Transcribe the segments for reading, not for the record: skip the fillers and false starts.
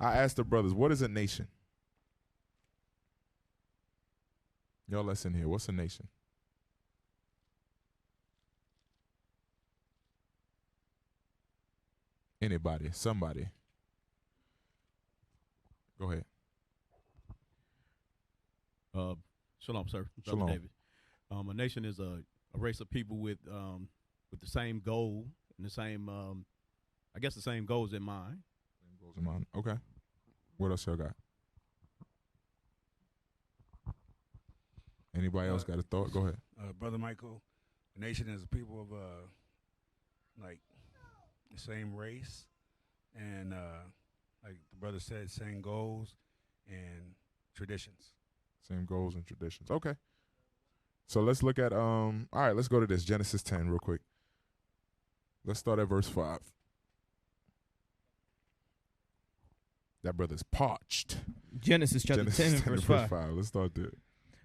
I asked the brothers, what is a nation? Y'all listen here. What's a nation? Anybody, somebody. Go ahead. Shalom, sir. Shalom. David. A nation is a race of people with the same goal and the same, I guess, the same goals in mind. Same goals in mind. Okay. What else y'all got? Anybody else got a thought? Go ahead. Brother Michael, a nation is a people of like the same race and like the brother said, same goals and traditions. Same goals and traditions. Okay. So let's look at all right, let's go to this Genesis 10 real quick. Let's start at verse 5. That brother's parched. Genesis chapter 10 and verse 5. Let's start there.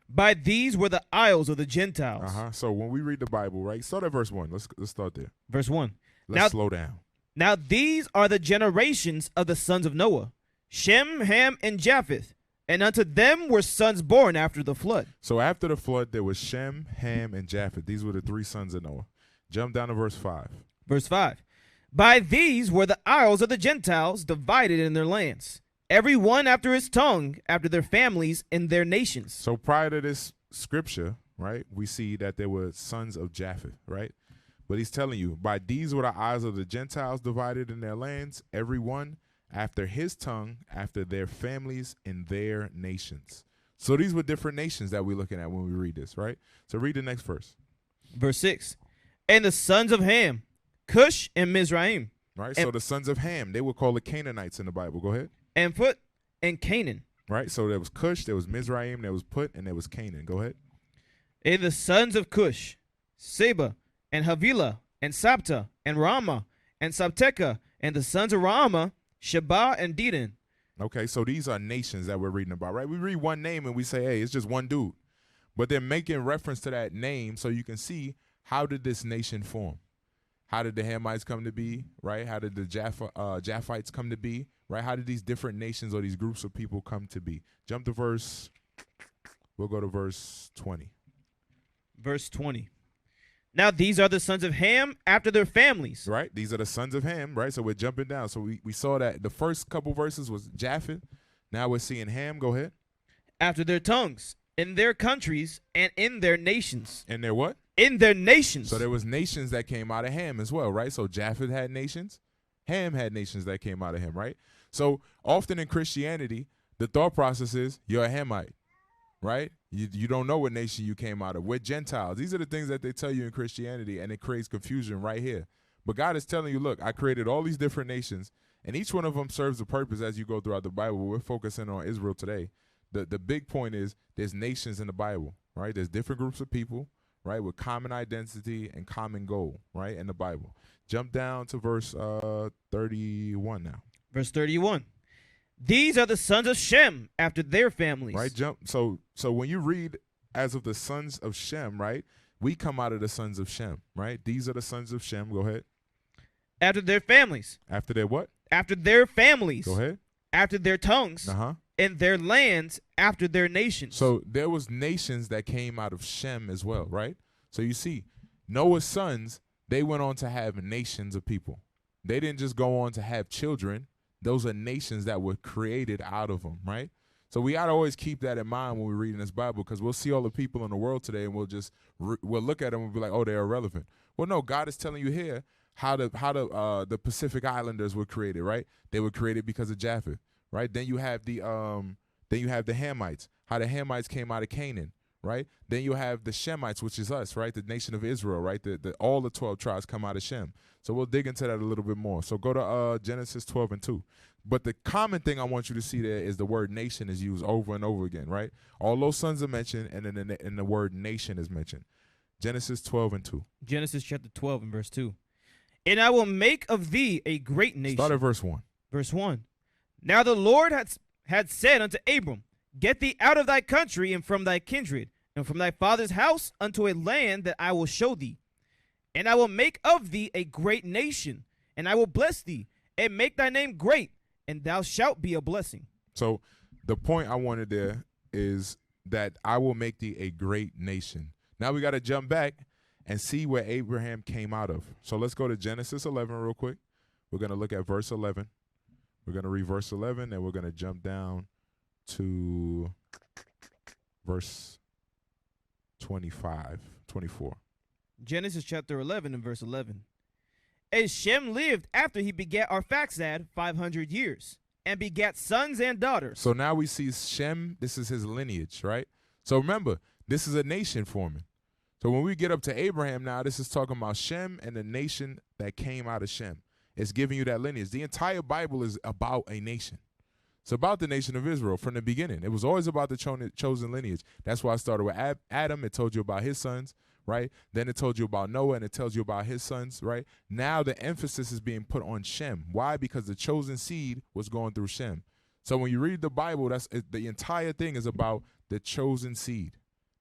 By these were the isles of the Gentiles. So when we read the Bible, right? Start at verse 1. Let's start there. Verse 1. Let's slow down. Now these are the generations of the sons of Noah, Shem, Ham, and Japheth. And unto them were sons born after the flood. So after the flood, there was Shem, Ham, and Japheth. These were the three sons of Noah. Jump down to verse 5. Verse 5. By these were the isles of the Gentiles divided in their lands, every one after his tongue, after their families and their nations. So prior to this scripture, right, we see that there were sons of Japheth, right? But he's telling you, by these were the isles of the Gentiles divided in their lands, every one after his tongue, after their families and their nations. So these were different nations that we're looking at when we read this, right? So read the next verse. Verse 6. And the sons of Ham, Cush and Mizraim. Right, so the sons of Ham, they were called the Canaanites in the Bible. Go ahead. And Put and Canaan. Right, so there was Cush, there was Mizraim, there was Put, and there was Canaan. Go ahead. And the sons of Cush, Seba and Havilah and Sabta and Rama and Sabteka, and the sons of Rama, Sheba and Dedan. Okay, so these are nations that we're reading about, right? We read one name and we say, hey, it's just one dude. But they're making reference to that name so you can see, how did this nation form? How did the Hamites come to be, right? How did the Japhites come to be, right? How did these different nations or these groups of people come to be? Jump to we'll go to verse 20. Verse 20. Now these are the sons of Ham after their families. Right, these are the sons of Ham, right? So we're jumping down. So we saw that the first couple verses was Japheth. Now we're seeing Ham. Go ahead. After their tongues, in their countries, and in their nations. In their what? In their nations. So there was nations that came out of Ham as well, right? So Japheth had nations. Ham had nations that came out of him, right? So often in Christianity, the thought process is you're a Hamite, right? You don't know what nation you came out of. We're Gentiles. These are the things that they tell you in Christianity, and it creates confusion right here. But God is telling you, look, I created all these different nations, and each one of them serves a purpose as you go throughout the Bible. We're focusing on Israel today. The big point is there's nations in the Bible, right? There's different groups of people, right, with common identity and common goal, right, in the Bible. Jump down to verse 31 now. Verse 31. These are the sons of Shem after their families. Right, jump. So when you read as of the sons of Shem, right, we come out of the sons of Shem, right? These are the sons of Shem. Go ahead. After their families. After their what? After their families. Go ahead. After their tongues. And their lands after their nations. So there was nations that came out of Shem as well, right? So you see, Noah's sons, they went on to have nations of people. They didn't just go on to have children. Those are nations that were created out of them, right? So we got to always keep that in mind when we're reading this Bible, because we'll see all the people in the world today and we'll look at them and be like, oh, they're irrelevant. Well, no, God is telling you here how the Pacific Islanders were created, right? They were created because of Japheth, right? Then you have the Hamites, how the Hamites came out of Canaan, right? Then you have the Shemites, which is us, right? The nation of Israel, right? All the 12 tribes come out of Shem. So we'll dig into that a little bit more. So go to Genesis 12 and 2. But the common thing I want you to see there is the word nation is used over and over again, right? All those sons are mentioned, and then the word nation is mentioned. Genesis 12 and 2. Genesis chapter 12 and verse 2. And I will make of thee a great nation. Start at verse 1. Verse 1. Now the Lord had said unto Abram, get thee out of thy country and from thy kindred, and from thy father's house unto a land that I will show thee. And I will make of thee a great nation, and I will bless thee, and make thy name great, and thou shalt be a blessing. So the point I wanted there is that I will make thee a great nation. Now we got to jump back and see where Abraham came out of. So let's go to Genesis 11 real quick. We're going to look at verse 11. We're going to read verse 11, and we're going to jump down to verse 24. Genesis chapter 11 and verse 11. And Shem lived after he begat Arphaxad 500 years, and begat sons and daughters. So now we see Shem, this is his lineage, right? So remember, this is a nation forming. So when we get up to Abraham now, this is talking about Shem and the nation that came out of Shem. It's giving you that lineage. The entire Bible is about a nation. It's about the nation of Israel from the beginning. It was always about the chosen lineage. That's why I started with Adam. It told you about his sons, right? Then it told you about Noah, and it tells you about his sons, right? Now the emphasis is being put on Shem. Why? Because the chosen seed was going through Shem. So when you read the Bible, the entire thing is about the chosen seed.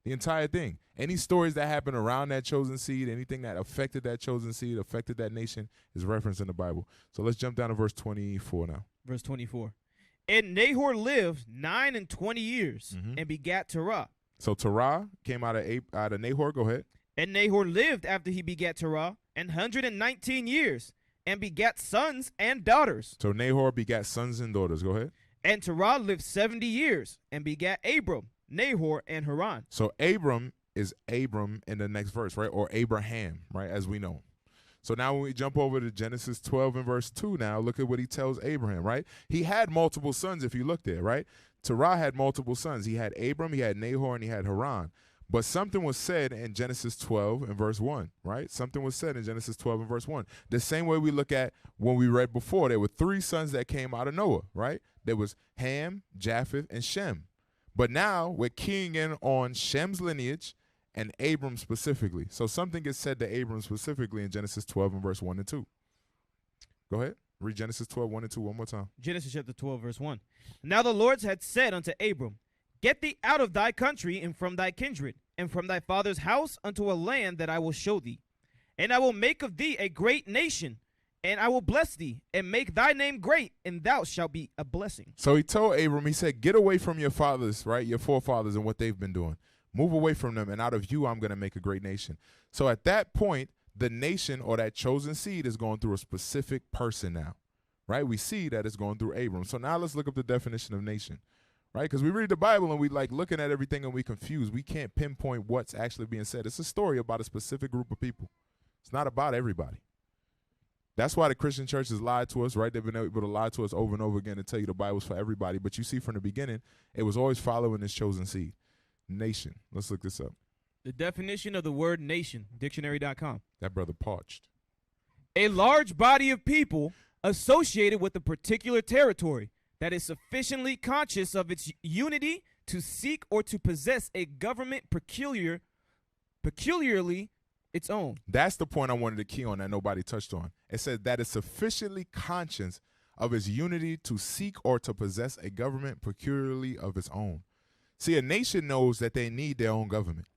The entire thing. Any stories that happen around that chosen seed, anything that affected that chosen seed, affected that nation, is referenced in the Bible. So let's jump down to verse 24 now. Verse 24. And Nahor lived 29 years, and begat Terah. So Terah came out of Nahor. Go ahead. And Nahor lived after he begat Terah 119 years, and begat sons and daughters. So Nahor begat sons and daughters. Go ahead. And Terah lived 70 years, and begat Abram, Nahor, and Haran. So Abram is Abram in the next verse, right? Or Abraham, right? As we know. So now when we jump over to Genesis 12 and verse 2 now, look at what he tells Abraham, right? He had multiple sons if you look there, right? Terah had multiple sons. He had Abram, he had Nahor, and he had Haran. But something was said in Genesis 12 and verse 1, right? Something was said in Genesis 12 and verse 1. The same way we look at when we read before, there were 3 sons that came out of Noah, right? There was Ham, Japheth, and Shem. But now we're keying in on Shem's lineage and Abram specifically. So something gets said to Abram specifically in Genesis 12 and verse 1 and 2. Go ahead. Read Genesis 12, 1 and 2 one more time. Genesis chapter 12, verse 1. Now the Lord had said unto Abram, Get thee out of thy country and from thy kindred, and from thy father's house unto a land that I will show thee. And I will make of thee a great nation, and I will bless thee, and make thy name great, and thou shalt be a blessing. So he told Abram, he said, get away from your fathers, right, your forefathers and what they've been doing. Move away from them, and out of you I'm going to make a great nation. So at that point, the nation or that chosen seed is going through a specific person now, right? We see that it's going through Abram. So now let's look up the definition of nation, right? Because we read the Bible and we like looking at everything and we confused. We can't pinpoint what's actually being said. It's a story about a specific group of people. It's not about everybody. That's why the Christian church has lied to us, right? They've been able to lie to us over and over again and tell you the Bible's for everybody. But you see from the beginning, it was always following this chosen seed. Nation. Let's look this up. The definition of the word nation, dictionary.com. That brother parched. A large body of people associated with a particular territory that is sufficiently conscious of its unity to seek or to possess a government peculiarly its own. That's the point I wanted to key on that nobody touched on. It said that is sufficiently conscious of its unity to seek or to possess a government peculiarly of its own. See, a nation knows that they need their own government.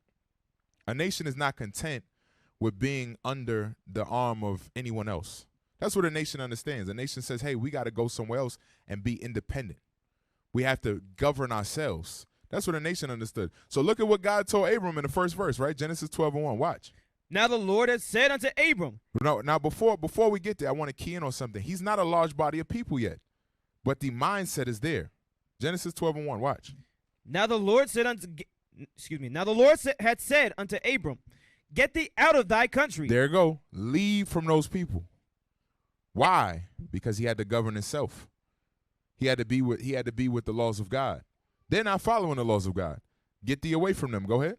A nation is not content with being under the arm of anyone else. That's what a nation understands. A nation says, hey, we got to go somewhere else and be independent. We have to govern ourselves. That's what a nation understood. So look at what God told Abram in the first verse, right? Genesis 12 and 1. Watch. Now the Lord had said unto Abram. No, now before we get there, I want to key in on something. He's not a large body of people yet, but the mindset is there. Genesis 12 and 1. Watch. Now the Lord had said unto Abram, Get thee out of thy country. There you go. Leave from those people. Why? Because he had to govern himself. He had to be with the laws of God. They're not following the laws of God. Get thee away from them. Go ahead.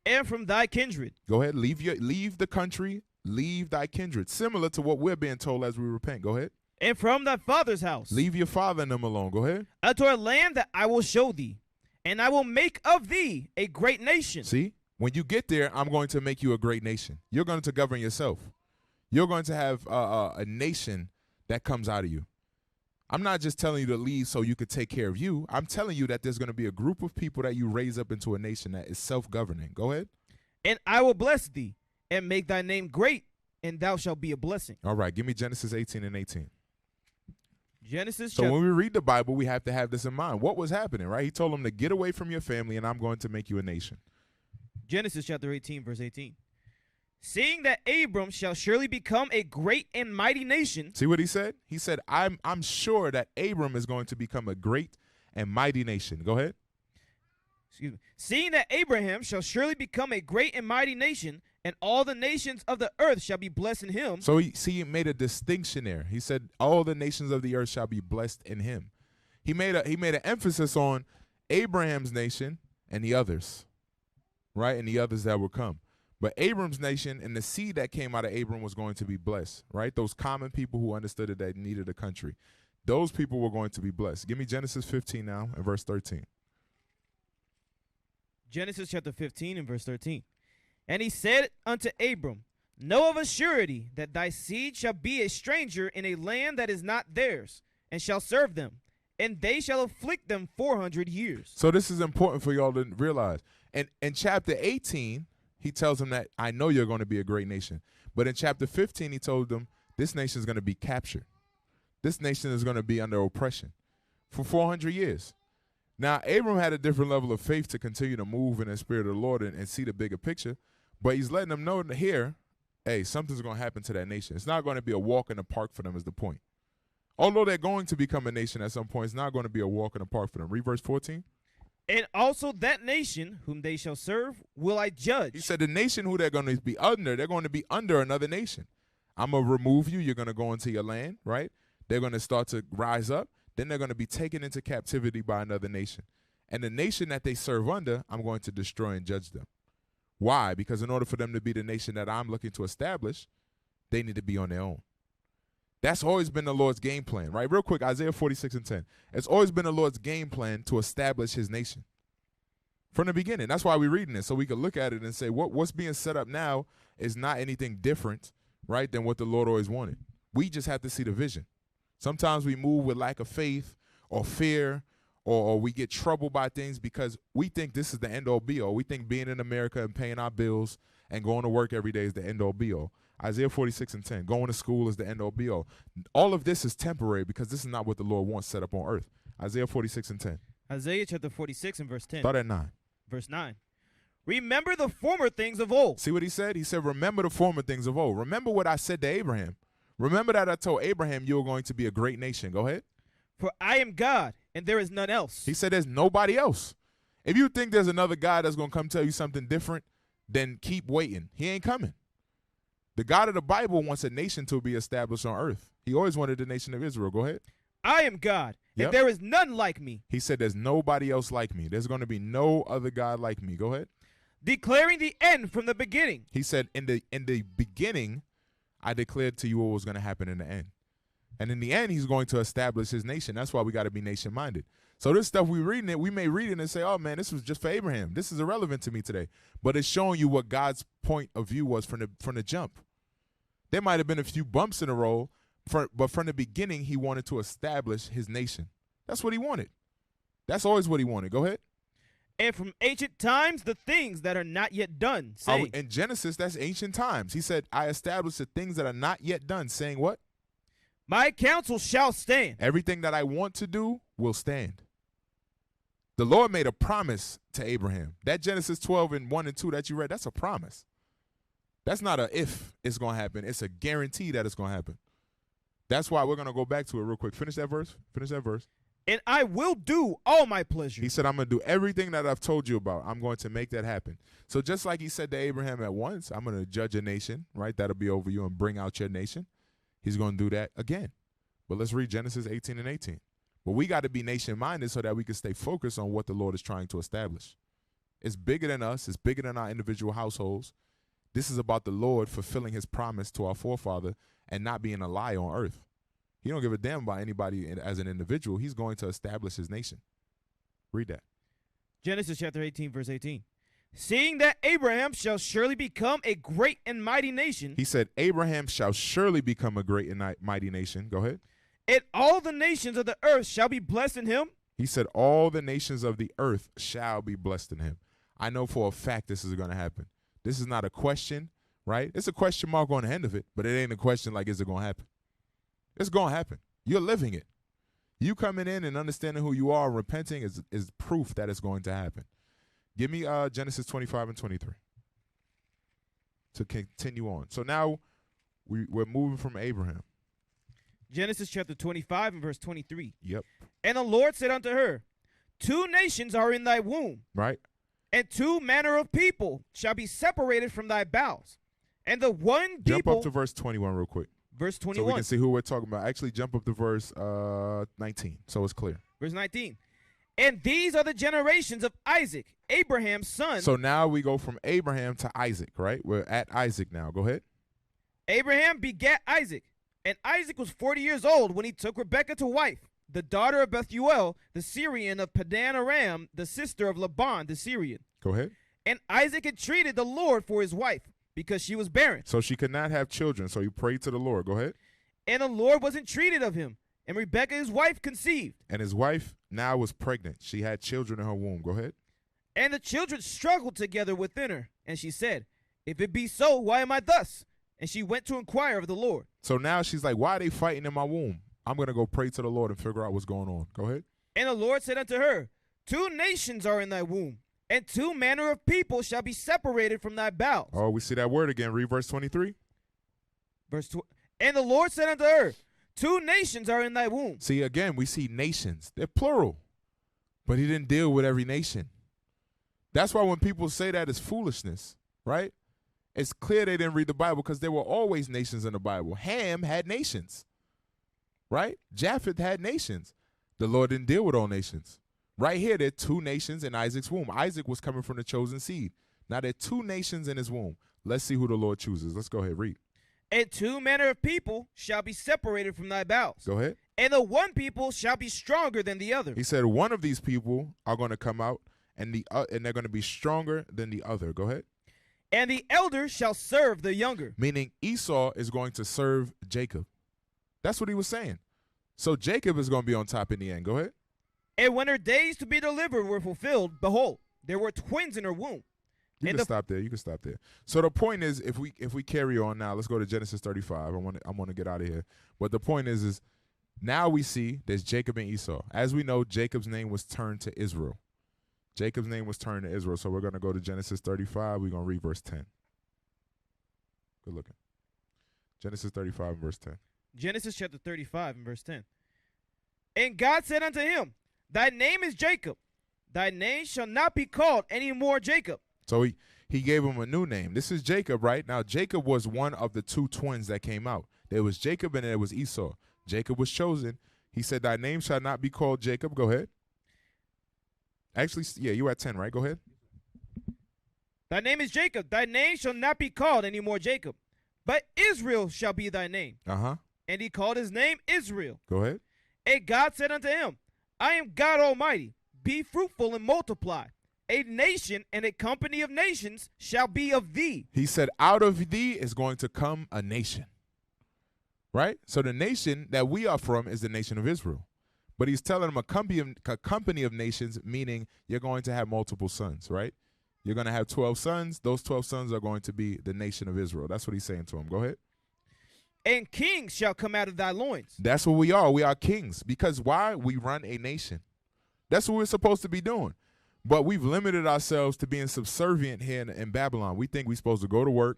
And from thy kindred. Go ahead. Leave the country. Leave thy kindred. Similar to what we're being told as we repent. Go ahead. And from thy father's house. Leave your father and them alone. Go ahead. Unto a land that I will show thee. And I will make of thee a great nation. See, when you get there, I'm going to make you a great nation. You're going to govern yourself. You're going to have a nation that comes out of you. I'm not just telling you to leave so you could take care of you. I'm telling you that there's going to be a group of people that you raise up into a nation that is self-governing. Go ahead. And I will bless thee and make thy name great, and thou shalt be a blessing. All right, give me Genesis 18 and 18. Genesis So when we read the Bible, we have to have this in mind. What was happening, right? He told them to get away from your family, and I'm going to make you a nation. Genesis chapter 18, verse 18. Seeing that Abram shall surely become a great and mighty nation. See what he said? He said, I'm sure that Abram is going to become a great and mighty nation. Go ahead. Excuse me. Seeing that Abraham shall surely become a great and mighty nation, and all the nations of the earth shall be blessed in him. So he made a distinction there. He said, all the nations of the earth shall be blessed in him. He made an emphasis on Abraham's nation and the others, right? And the others that would come. But Abram's nation and the seed that came out of Abram was going to be blessed, right? Those common people who understood that they needed a country. Those people were going to be blessed. Give me Genesis 15 now and verse 13. Genesis chapter 15 and verse 13. And he said unto Abram, know of a surety that thy seed shall be a stranger in a land that is not theirs, and shall serve them, and they shall afflict them 400 years. So this is important for y'all to realize. And in chapter 18, he tells them that I know you're going to be a great nation. But in chapter 15, he told them this nation is going to be captured. This nation is going to be under oppression for 400 years. Now, Abram had a different level of faith to continue to move in the spirit of the Lord and see the bigger picture. But he's letting them know here, hey, something's going to happen to that nation. It's not going to be a walk in the park for them is the point. Although they're going to become a nation at some point, it's not going to be a walk in the park for them. Read verse 14. And also that nation whom they shall serve will I judge. He said the nation who they're going to be under, they're going to be under another nation. I'm going to remove you. You're going to go into your land, right? They're going to start to rise up. Then they're going to be taken into captivity by another nation. And the nation that they serve under, I'm going to destroy and judge them. Why? Because in order for them to be the nation that I'm looking to establish, they need to be on their own. That's always been the Lord's game plan, right? Real quick, Isaiah 46 and 10. It's always been the Lord's game plan to establish his nation. From the beginning. That's why we're reading it, so we can look at it and say what's being set up now is not anything different, right, than what the Lord always wanted. We just have to see the vision. Sometimes we move with lack of faith or fear, or we get troubled by things because we think this is the end-all be-all. We think being in America and paying our bills and going to work every day is the end-all be-all. Isaiah 46 and 10, going to school is the end-all be-all. All of this is temporary because this is not what the Lord wants set up on earth. Isaiah 46 and 10. Isaiah chapter 46 and verse 10. Start at 9. Verse 9. Remember the former things of old. See what he said? He said, remember the former things of old. Remember what I said to Abraham. Remember that I told Abraham you were going to be a great nation. Go ahead. For I am God, and there is none else. He said there's nobody else. If you think there's another God that's going to come tell you something different, then keep waiting. He ain't coming. The God of the Bible wants a nation to be established on earth. He always wanted the nation of Israel. Go ahead. I am God, and there is none like me. He said there's nobody else like me. There's going to be no other God like me. Go ahead. Declaring the end from the beginning. He said in the beginning, I declared to you what was going to happen in the end. And in the end, he's going to establish his nation. That's why we got to be nation-minded. So this stuff we reading it, we may read it and say, oh, man, this was just for Abraham. This is irrelevant to me today. But it's showing you what God's point of view was from the jump. There might have been a few bumps in the road, but from the beginning, he wanted to establish his nation. That's what he wanted. That's always what he wanted. Go ahead. And from ancient times, the things that are not yet done, saying. In Genesis, that's ancient times. He said, I established the things that are not yet done, saying what? My counsel shall stand. Everything that I want to do will stand. The Lord made a promise to Abraham. That Genesis 12 and 1 and 2 that you read, that's a promise. That's not a if it's going to happen. It's a guarantee that it's going to happen. That's why we're going to go back to it real quick. Finish that verse. Finish that verse. And I will do all my pleasure. He said, I'm going to do everything that I've told you about. I'm going to make that happen. So just like he said to Abraham at once, I'm going to judge a nation, right? That'll be over you and bring out your nation. He's going to do that again. But let's read Genesis 18 and 18. But we got to be nation-minded so that we can stay focused on what the Lord is trying to establish. It's bigger than us. It's bigger than our individual households. This is about the Lord fulfilling his promise to our forefather and not being a lie on earth. He don't give a damn about anybody as an individual. He's going to establish his nation. Read that. Genesis chapter 18, verse 18. Seeing that Abraham shall surely become a great and mighty nation. He said, Abraham shall surely become a great and mighty nation. Go ahead. And all the nations of the earth shall be blessed in him. He said, all the nations of the earth shall be blessed in him. I know for a fact this is going to happen. This is not a question, right? It's a question mark on the end of it, but it ain't a question like, is it going to happen? It's going to happen. You're living it. You coming in and understanding who you are and repenting is proof that it's going to happen. Give me Genesis 25 and 23 to continue on. So now we're moving from Abraham. Genesis chapter 25 and verse 23. Yep. And the Lord said unto her, 2 nations are in thy womb, Right? and 2 manner of people shall be separated from thy bowels. And the one Jump people, up to verse 21 real quick. verse So we 21, can see who we're talking about. Actually, jump up to verse 19 so it's clear. verse 19. And these are the generations of Isaac, Abraham's son. So now we go from Abraham to Isaac, right? We're at Isaac now. Go ahead. Abraham begat Isaac, and Isaac was 40 years old when he took Rebekah to wife, the daughter of Bethuel, the Syrian of Padan Aram, the sister of Laban, the Syrian. Go ahead. And Isaac entreated the Lord for his wife, because she was barren. So she could not have children, so he prayed to the Lord. Go ahead. And the Lord was entreated of him, and Rebekah his wife conceived. And his wife now was pregnant. She had children in her womb. Go ahead. And the children struggled together within her. And she said, If it be so, why am I thus? And she went to inquire of the Lord. So now she's like, why are they fighting in my womb? I'm going to go pray to the Lord and figure out what's going on. Go ahead. And the Lord said unto her, 2 nations are in thy womb, and 2 manner of people shall be separated from thy bowels. Oh, we see that word again. Read verse 23. And the Lord said unto her, 2 nations are in thy womb. See, again, we see nations. They're plural. But he didn't deal with every nation. That's why when people say that, it's foolishness, right? It's clear they didn't read the Bible because there were always nations in the Bible. Ham had nations, right? Japheth had nations. The Lord didn't deal with all nations. Right here, there are 2 nations in Isaac's womb. Isaac was coming from the chosen seed. Now there are 2 nations in his womb. Let's see who the Lord chooses. Let's go ahead, read. And 2 manner of people shall be separated from thy bowels. Go ahead. And the one people shall be stronger than the other. He said one of these people are going to come out, and they're going to be stronger than the other. Go ahead. And the elder shall serve the younger. Meaning Esau is going to serve Jacob. That's what he was saying. So Jacob is going to be on top in the end. Go ahead. And when her days to be delivered were fulfilled, behold, there were twins in her womb. You can stop there. You can stop there. So the point is, if we carry on now, let's go to Genesis 35. I want to get out of here. But the point is now we see there's Jacob and Esau. As we know, Jacob's name was turned to Israel. Jacob's name was turned to Israel. So we're going to go to Genesis 35. We're going to read verse 10. Good looking. Genesis 35 verse 10. Genesis chapter 35 and verse 10. And God said unto him, Thy name is Jacob. Thy name shall not be called any more Jacob. So he gave him a new name. This is Jacob, right? Now, Jacob was one of the 2 twins that came out. There was Jacob and there was Esau. Jacob was chosen. He said, Thy name shall not be called Jacob. Go ahead. Actually, yeah, you at 10, right? Go ahead. Thy name is Jacob. Thy name shall not be called any more Jacob, but Israel shall be thy name. Uh-huh. And he called his name Israel. Go ahead. And God said unto him, I am God Almighty. Be fruitful and multiply. A nation and a company of nations shall be of thee. He said, out of thee is going to come a nation. Right? So the nation that we are from is the nation of Israel. But he's telling them a company of nations, meaning you're going to have multiple sons, right? You're going to have 12 sons. Those 12 sons are going to be the nation of Israel. That's what he's saying to him. Go ahead. And kings shall come out of thy loins. That's what we are. We are kings. Because why? We run a nation. That's what we're supposed to be doing. But we've limited ourselves to being subservient here in Babylon. We think we're supposed to go to work,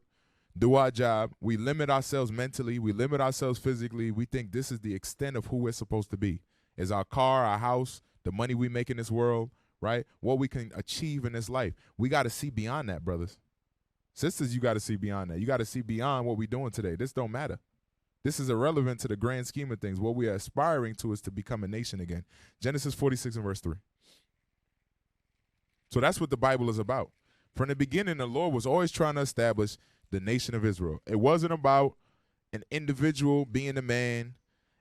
do our job. We limit ourselves mentally. We limit ourselves physically. We think this is the extent of who we're supposed to be. Is our car, our house, the money we make in this world, right? What we can achieve in this life. We got to see beyond that, brothers. Sisters, you got to see beyond that. You got to see beyond what we're doing today. This don't matter. This is irrelevant to the grand scheme of things. What we are aspiring to is to become a nation again. Genesis 46 and verse 3. So that's what the Bible is about. From the beginning, the Lord was always trying to establish the nation of Israel. It wasn't about an individual being a man.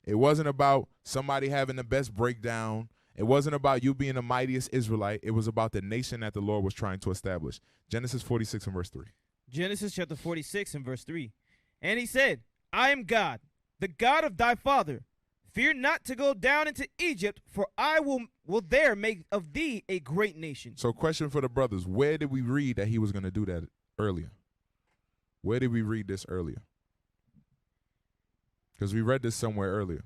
It wasn't about somebody having the best breakdown. It wasn't about you being the mightiest Israelite. It was about the nation that the Lord was trying to establish. Genesis 46 and verse 3. Genesis chapter 46 and verse 3. And he said, I am God, the God of thy father. Fear not to go down into Egypt, for I will there make of thee a great nation. So question for the brothers, where did we read that he was going to do that earlier? Where did we read this earlier? Because we read this somewhere earlier.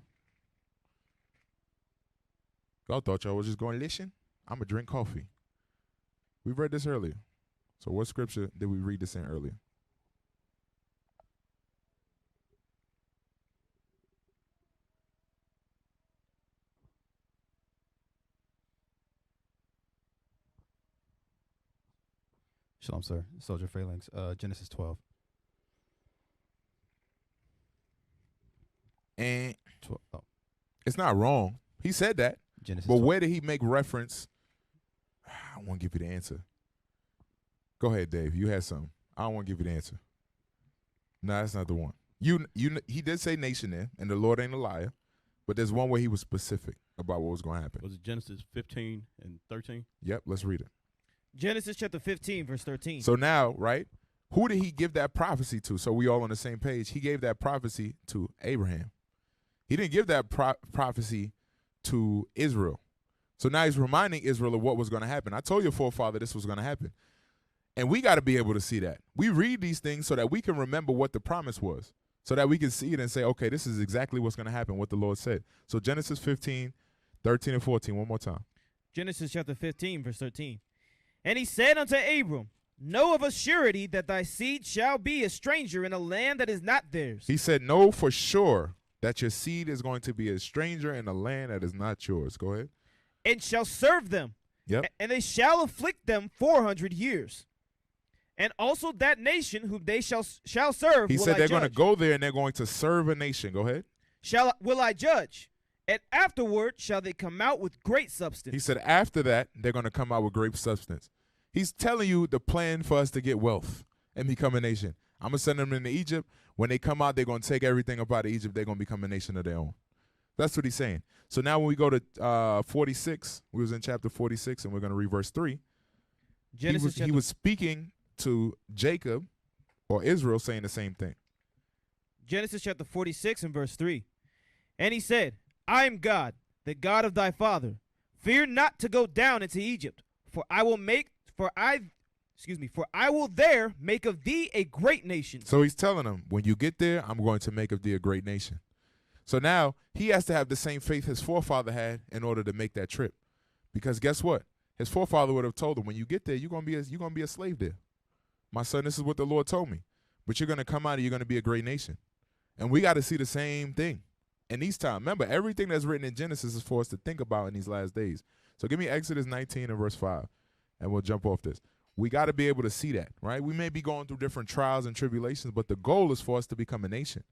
Y'all thought y'all was just going to listen? I'm going to drink coffee. We read this earlier. So what scripture did we read this in earlier? Shalom, sir. Soldier Phalanx. Genesis 12. And 12. Oh, it's not wrong. He said that. Genesis But 12. where did he make reference? I won't give you the answer. Go ahead, Dave. You had something. I don't want to give you the answer. No, that's not the one. He did say nation there, and the Lord ain't a liar. But there's one where he was specific about what was going to happen. Was it Genesis 15 and 13? Yep, let's read it. Genesis chapter 15, verse 13. So now, right, who did he give that prophecy to? So we all on the same page. He gave that prophecy to Abraham. He didn't give that prophecy to Israel. So now he's reminding Israel of what was going to happen. I told your forefather this was going to happen. And we got to be able to see that. We read these things so that we can remember what the promise was, so that we can see it and say, okay, this is exactly what's going to happen, what the Lord said. So Genesis 15, 13 and 14, one more time. Genesis chapter 15, verse 13. And he said unto Abram, know of a surety that thy seed shall be a stranger in a land that is not theirs. He said, know for sure that your seed is going to be a stranger in a land that is not yours. Go ahead. And shall serve them. Yep. And they shall afflict them 400 years. And also that nation whom they shall serve. He will said I they're going to judge. go there and they're going to serve a nation. Go ahead. Will I judge, and afterward shall they come out with great substance. He said after that, they're going to come out with great substance. He's telling you the plan for us to get wealth and become a nation. I'm going to send them into Egypt. When they come out, they're going to take everything up out of Egypt. They're going to become a nation of their own. That's what he's saying. So now when we go to 46, we was in chapter 46, and we're going to read verse 3. He was speaking to Jacob or Israel, saying the same thing. Genesis chapter 46 and verse 3. And he said, I am God, the God of thy father. Fear not to go down into Egypt, for I will there make of thee a great nation. So he's telling them, when you get there, I'm going to make of thee a great nation. So now he has to have the same faith his forefather had in order to make that trip. Because guess what? His forefather would have told him, when you get there, you're gonna be a slave there. My son, this is what the Lord told me. But you're going to come out and you're going to be a great nation. And we got to see the same thing in these times. Remember, everything that's written in Genesis is for us to think about in these last days. So give me Exodus 19 and verse 5, and we'll jump off this. We got to be able to see that, right? We may be going through different trials and tribulations, but the goal is for us to become a nation.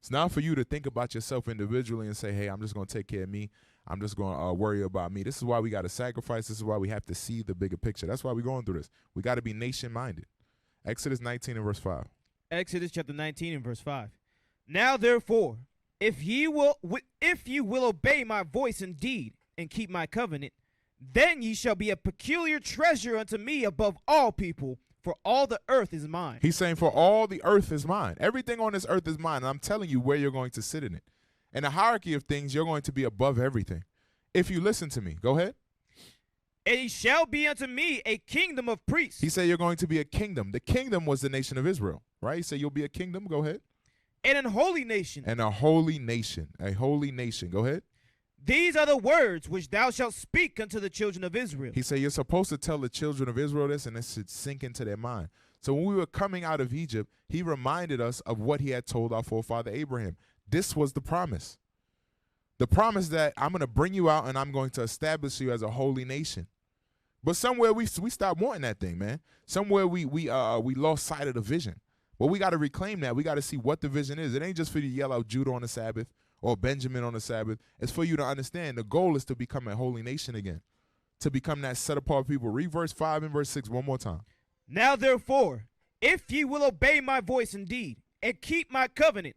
It's not for you to think about yourself individually and say, hey, I'm just going to take care of me. I'm just going to worry about me. This is why we got to sacrifice. This is why we have to see the bigger picture. That's why we're going through this. We got to be nation-minded. Exodus 19 and verse 5. Exodus chapter 19 and verse 5. Now therefore, if ye will obey my voice indeed, and keep my covenant, then ye shall be a peculiar treasure unto me above all people, for all the earth is mine. He's saying, for all the earth is mine. Everything on this earth is mine. And I'm telling you where you're going to sit in it. In the hierarchy of things, you're going to be above everything. If you listen to me, go ahead. And he shall be unto me a kingdom of priests. He said you're going to be a kingdom. The kingdom was the nation of Israel, right? He said you'll be a kingdom. Go ahead. And an holy nation. And a holy nation. A holy nation. Go ahead. These are the words which thou shalt speak unto the children of Israel. He said you're supposed to tell the children of Israel this, and this should sink into their mind. So when we were coming out of Egypt, he reminded us of what he had told our forefather Abraham. This was the promise. The promise that I'm going to bring you out and I'm going to establish you as a holy nation. But somewhere we stopped wanting that thing, man. Somewhere we lost sight of the vision. Well, we got to reclaim that. We got to see what the vision is. It ain't just for you to yell out Judah on the Sabbath or Benjamin on the Sabbath. It's for you to understand the goal is to become a holy nation again, to become that set-apart people. Read verse 5 and verse 6 one more time. Now, therefore, if ye will obey my voice indeed, and keep my covenant,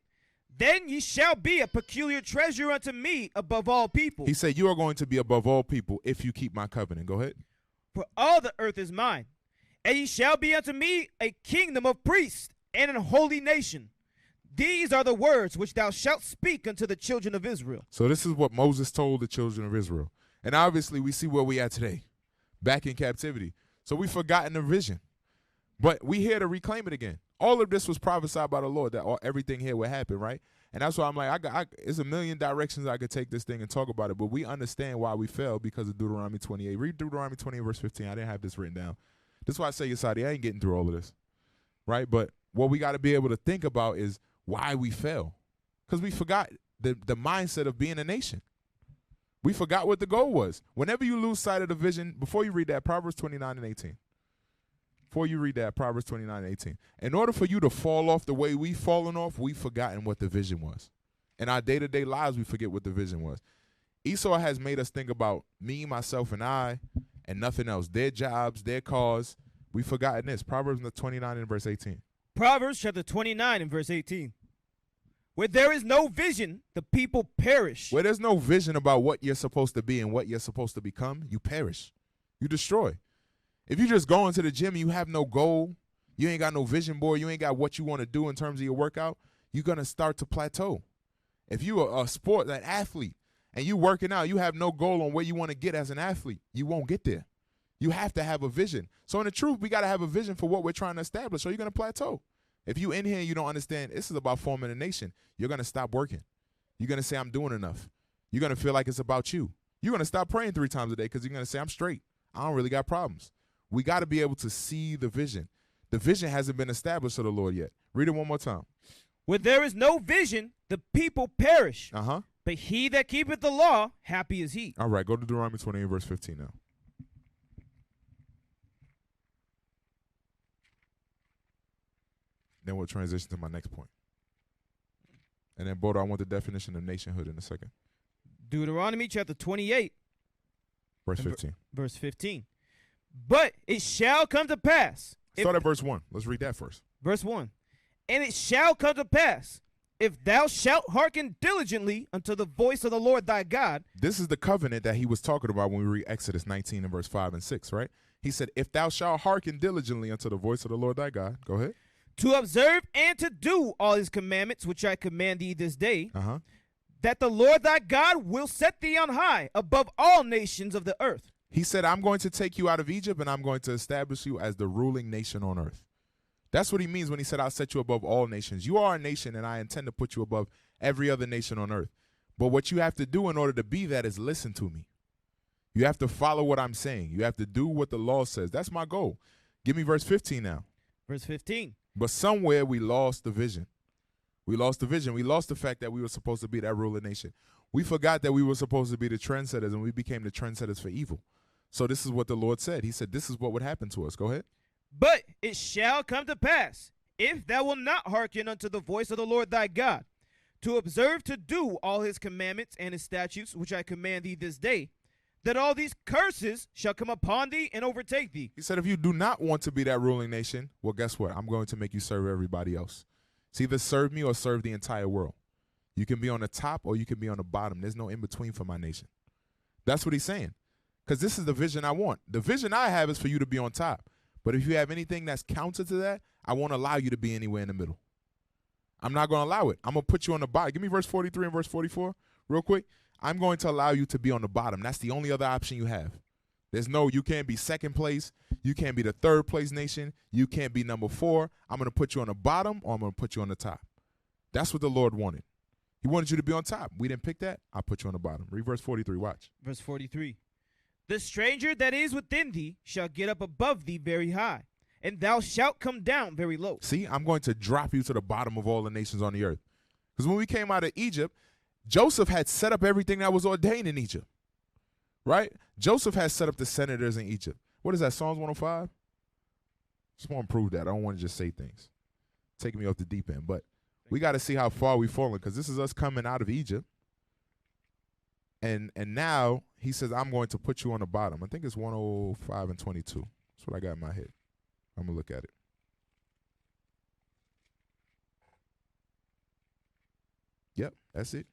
then ye shall be a peculiar treasure unto me above all people. He said you are going to be above all people if you keep my covenant. Go ahead. For all the earth is mine, and ye shall be unto me a kingdom of priests and a holy nation. These are the words which thou shalt speak unto the children of Israel. So this is what Moses told the children of Israel. And obviously we see where we are today, back in captivity. So we've forgotten the vision. But we here to reclaim it again. All of this was prophesied by the Lord that everything here would happen, right? And that's why I'm like, it's a million directions I could take this thing and talk about it, but we understand why we fell because of Deuteronomy 28. Read Deuteronomy 28, verse 15. I didn't have this written down. That's why I say, Yasadi, I ain't getting through all of this, right? But what we got to be able to think about is why we fell, because we forgot the mindset of being a nation. We forgot what the goal was. Whenever you lose sight of the vision, before you read that, Proverbs 29 and 18. Before you read that, Proverbs 29 and 18. In order for you to fall off the way we've fallen off, we've forgotten what the vision was. In our day-to-day lives, we forget what the vision was. Esau has made us think about me, myself, and I, and nothing else. Their jobs, their cause. We've forgotten this. Proverbs 29 and verse 18. Proverbs chapter 29 and verse 18. Where there is no vision, the people perish. Where there's no vision about what you're supposed to be and what you're supposed to become, you perish. You destroy. If you just go into the gym and you have no goal, you ain't got no vision board, you ain't got what you want to do in terms of your workout, you're going to start to plateau. If you are an athlete, and you working out, you have no goal on where you want to get as an athlete, you won't get there. You have to have a vision. So in the truth, we got to have a vision for what we're trying to establish, or you're going to plateau. If you in here and you don't understand, this is about forming a nation, you're going to stop working. You're going to say, I'm doing enough. You're going to feel like it's about you. You're going to stop praying 3 times a day because you're going to say, I'm straight. I don't really got problems. We got to be able to see the vision. The vision hasn't been established to the Lord yet. Read it one more time. Where there is no vision, the people perish. Uh-huh. But he that keepeth the law, happy is he. All right, go to Deuteronomy 28, verse 15 now. Then we'll transition to my next point. And then, Bodo, I want the definition of nationhood in a second. Deuteronomy chapter 28. Verse 15. Verse 15. But it shall come to pass. Start at verse 1. Let's read that first. Verse 1. And it shall come to pass, if thou shalt hearken diligently unto the voice of the Lord thy God. This is the covenant that he was talking about when we read Exodus 19 and verse 5 and 6, right? He said, if thou shalt hearken diligently unto the voice of the Lord thy God. Go ahead. To observe and to do all his commandments, which I command thee this day, that the Lord thy God will set thee on high above all nations of the earth. He said, I'm going to take you out of Egypt and I'm going to establish you as the ruling nation on earth. That's what he means when he said, I'll set you above all nations. You are a nation and I intend to put you above every other nation on earth. But what you have to do in order to be that is listen to me. You have to follow what I'm saying. You have to do what the law says. That's my goal. Give me verse 15 now. Verse 15. But somewhere we lost the vision. We lost the vision. We lost the fact that we were supposed to be that ruling nation. We forgot that we were supposed to be the trendsetters and we became the trendsetters for evil. So this is what the Lord said. He said, this is what would happen to us. Go ahead. But it shall come to pass, if thou wilt not hearken unto the voice of the Lord thy God, to observe to do all his commandments and his statutes, which I command thee this day, that all these curses shall come upon thee and overtake thee. He said, if you do not want to be that ruling nation, well, guess what? I'm going to make you serve everybody else. It's either serve me or serve the entire world. You can be on the top or you can be on the bottom. There's no in between for my nation. That's what he's saying. Because this is the vision I want. The vision I have is for you to be on top. But if you have anything that's counter to that, I won't allow you to be anywhere in the middle. I'm not going to allow it. I'm going to put you on the bottom. Give me verse 43 and verse 44 real quick. I'm going to allow you to be on the bottom. That's the only other option you have. You can't be second place. You can't be the third place nation. You can't be number 4. I'm going to put you on the bottom or I'm going to put you on the top. That's what the Lord wanted. He wanted you to be on top. We didn't pick that. I put you on the bottom. Read verse 43. Watch. Verse 43. The stranger that is within thee shall get up above thee very high, and thou shalt come down very low. See, I'm going to drop you to the bottom of all the nations on the earth. Because when we came out of Egypt, Joseph had set up everything that was ordained in Egypt. Right? Joseph had set up the senators in Egypt. What is that, Psalms 105? Just want to prove that. I don't want to just say things. Taking me off the deep end. But we got to see how far we've fallen, because this is us coming out of Egypt. And now he says, I'm going to put you on the bottom. I think it's 105 and 22. That's what I got in my head. I'm going to look at it. Yep, that's it.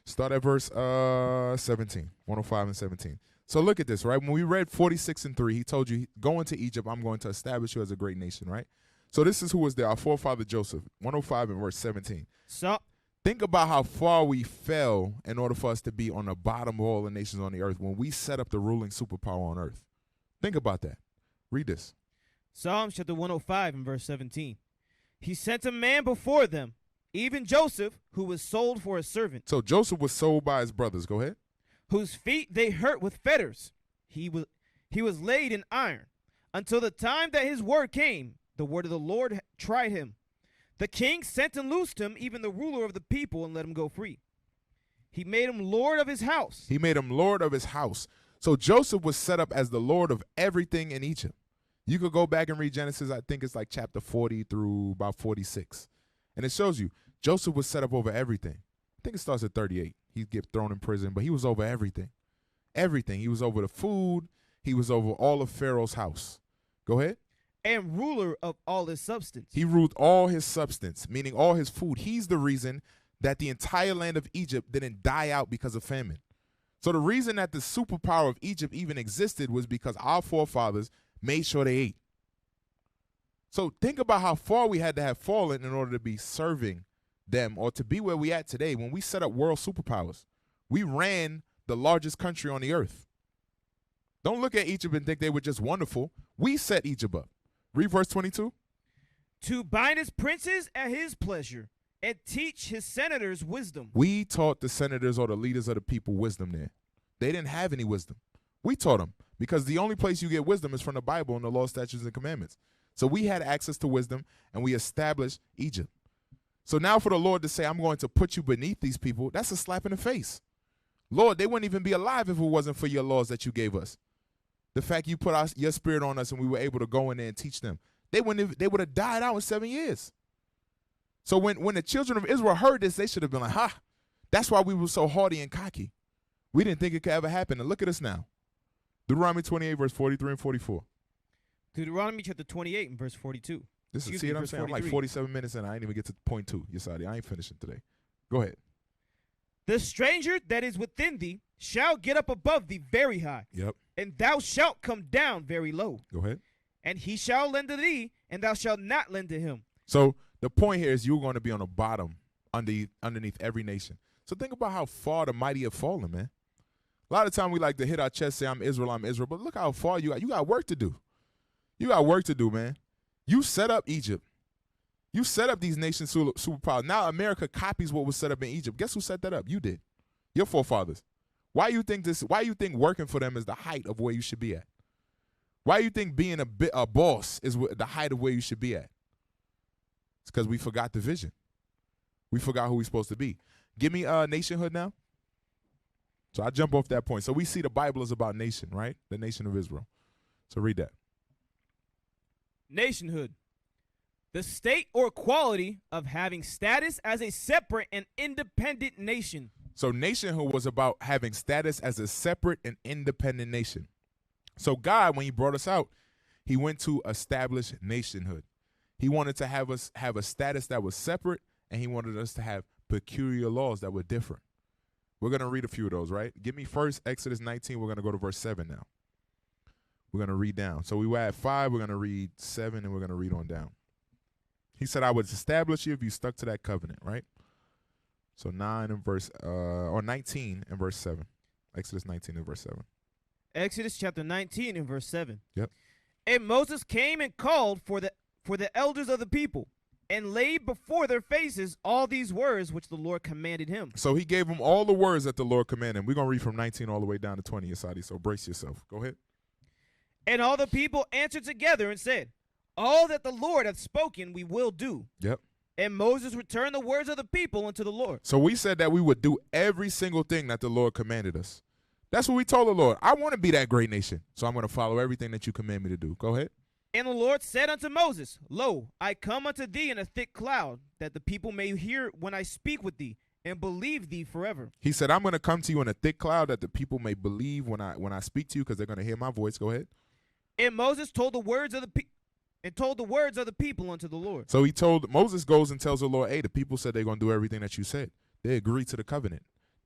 Start at verse 17, 105 and 17. So look at this, right? When we read 46 and 3, he told you, go into Egypt, I'm going to establish you as a great nation, right? So this is who was there, our forefather Joseph, 105 and verse 17. So think about how far we fell in order for us to be on the bottom of all the nations on the earth when we set up the ruling superpower on earth. Think about that. Read this. Psalms chapter 105 and verse 17. He sent a man before them, even Joseph, who was sold for a servant, So Joseph was sold by his brothers. Go ahead. whose feet they hurt with fetters. He was laid in iron, until the time that his word came. The word of the Lord tried him. The king sent and loosed him, even the ruler of the people, and let him go free. He made him lord of his house. He made him lord of his house. So Joseph was set up as the lord of everything in Egypt. You could go back and read Genesis, I think it's like chapter 40 through about 46. And it shows you Joseph was set up over everything. I think it starts at 38. He'd get thrown in prison, but he was over everything. Everything. He was over the food. He was over all of Pharaoh's house. Go ahead. And ruler of all his substance. He ruled all his substance, meaning all his food. He's the reason that the entire land of Egypt didn't die out because of famine. So the reason that the superpower of Egypt even existed was because our forefathers made sure they ate. So think about how far we had to have fallen in order to be serving them or to be where we at today. When we set up world superpowers, we ran the largest country on the earth. Don't look at Egypt and think they were just wonderful. We set Egypt up. Read verse 22. To bind his princes at his pleasure, and teach his senators wisdom. We taught the senators or the leaders of the people wisdom there. They didn't have any wisdom. We taught them because the only place you get wisdom is from the Bible and the law, statutes, and commandments. So we had access to wisdom, and we established Egypt. So now for the Lord to say, I'm going to put you beneath these people, that's a slap in the face. Lord, they wouldn't even be alive if it wasn't for your laws that you gave us. The fact you put your spirit on us and we were able to go in there and teach them. They would have died out in 7 years. So when the children of Israel heard this, they should have been like, ha, that's why we were so haughty and cocky. We didn't think it could ever happen. And look at us now. Deuteronomy 28, verse 43 and 44. Deuteronomy chapter 28 and verse 42. See what I'm saying? I'm like 47 minutes in. I ain't even get to point 2. Yesadi, I ain't finishing today. Go ahead. The stranger that is within thee shall get up above thee very high. Yep. And thou shalt come down very low. Go ahead. And he shall lend to thee, and thou shalt not lend to him. So the point here is you're going to be on the bottom underneath every nation. So think about how far the mighty have fallen, man. A lot of time we like to hit our chest, say, I'm Israel. But look how far you got. You got work to do. You got work to do, man. You set up Egypt. You set up these nations superpowers. Now America copies what was set up in Egypt. Guess who set that up? You did. Your forefathers. Why you think working for them is the height of where you should be at? Why you think being a boss is the height of where you should be at? It's because we forgot the vision. We forgot who we're supposed to be. Give me nationhood now. So I jump off that point. So we see the Bible is about nation, right? The nation of Israel. So read that. Nationhood. The state or quality of having status as a separate and independent nation. So nationhood was about having status as a separate and independent nation. So God, when he brought us out, he went to establish nationhood. He wanted to have us have a status that was separate, and he wanted us to have peculiar laws that were different. We're going to read a few of those, right? Give me first Exodus 19. We're going to go to verse 7 now. We're going to read down. So we were at 5. We're going to read 7, and we're going to read on down. He said, I would establish you if you stuck to that covenant, right? So 19 and verse 7. Exodus 19 and verse 7. Exodus chapter 19 and verse 7. Yep. And Moses came and called for the elders of the people, and laid before their faces all these words which the Lord commanded him. So he gave them all the words that the Lord commanded him. We're going to read from 19 all the way down to 20, Yesadi, so brace yourself. Go ahead. And all the people answered together and said, all that the Lord hath spoken we will do. Yep. And Moses returned the words of the people unto the Lord. So we said that we would do every single thing that the Lord commanded us. That's what we told the Lord. I want to be that great nation, so I'm going to follow everything that you command me to do. Go ahead. And the Lord said unto Moses, Lo, I come unto thee in a thick cloud, that the people may hear when I speak with thee, and believe thee forever. He said, I'm going to come to you in a thick cloud, that the people may believe when I speak to you, because they're going to hear my voice. Go ahead. And Moses told the words of the people unto the Lord. So Moses goes and tells the Lord, hey, the people said they're going to do everything that you said. They agreed to the covenant.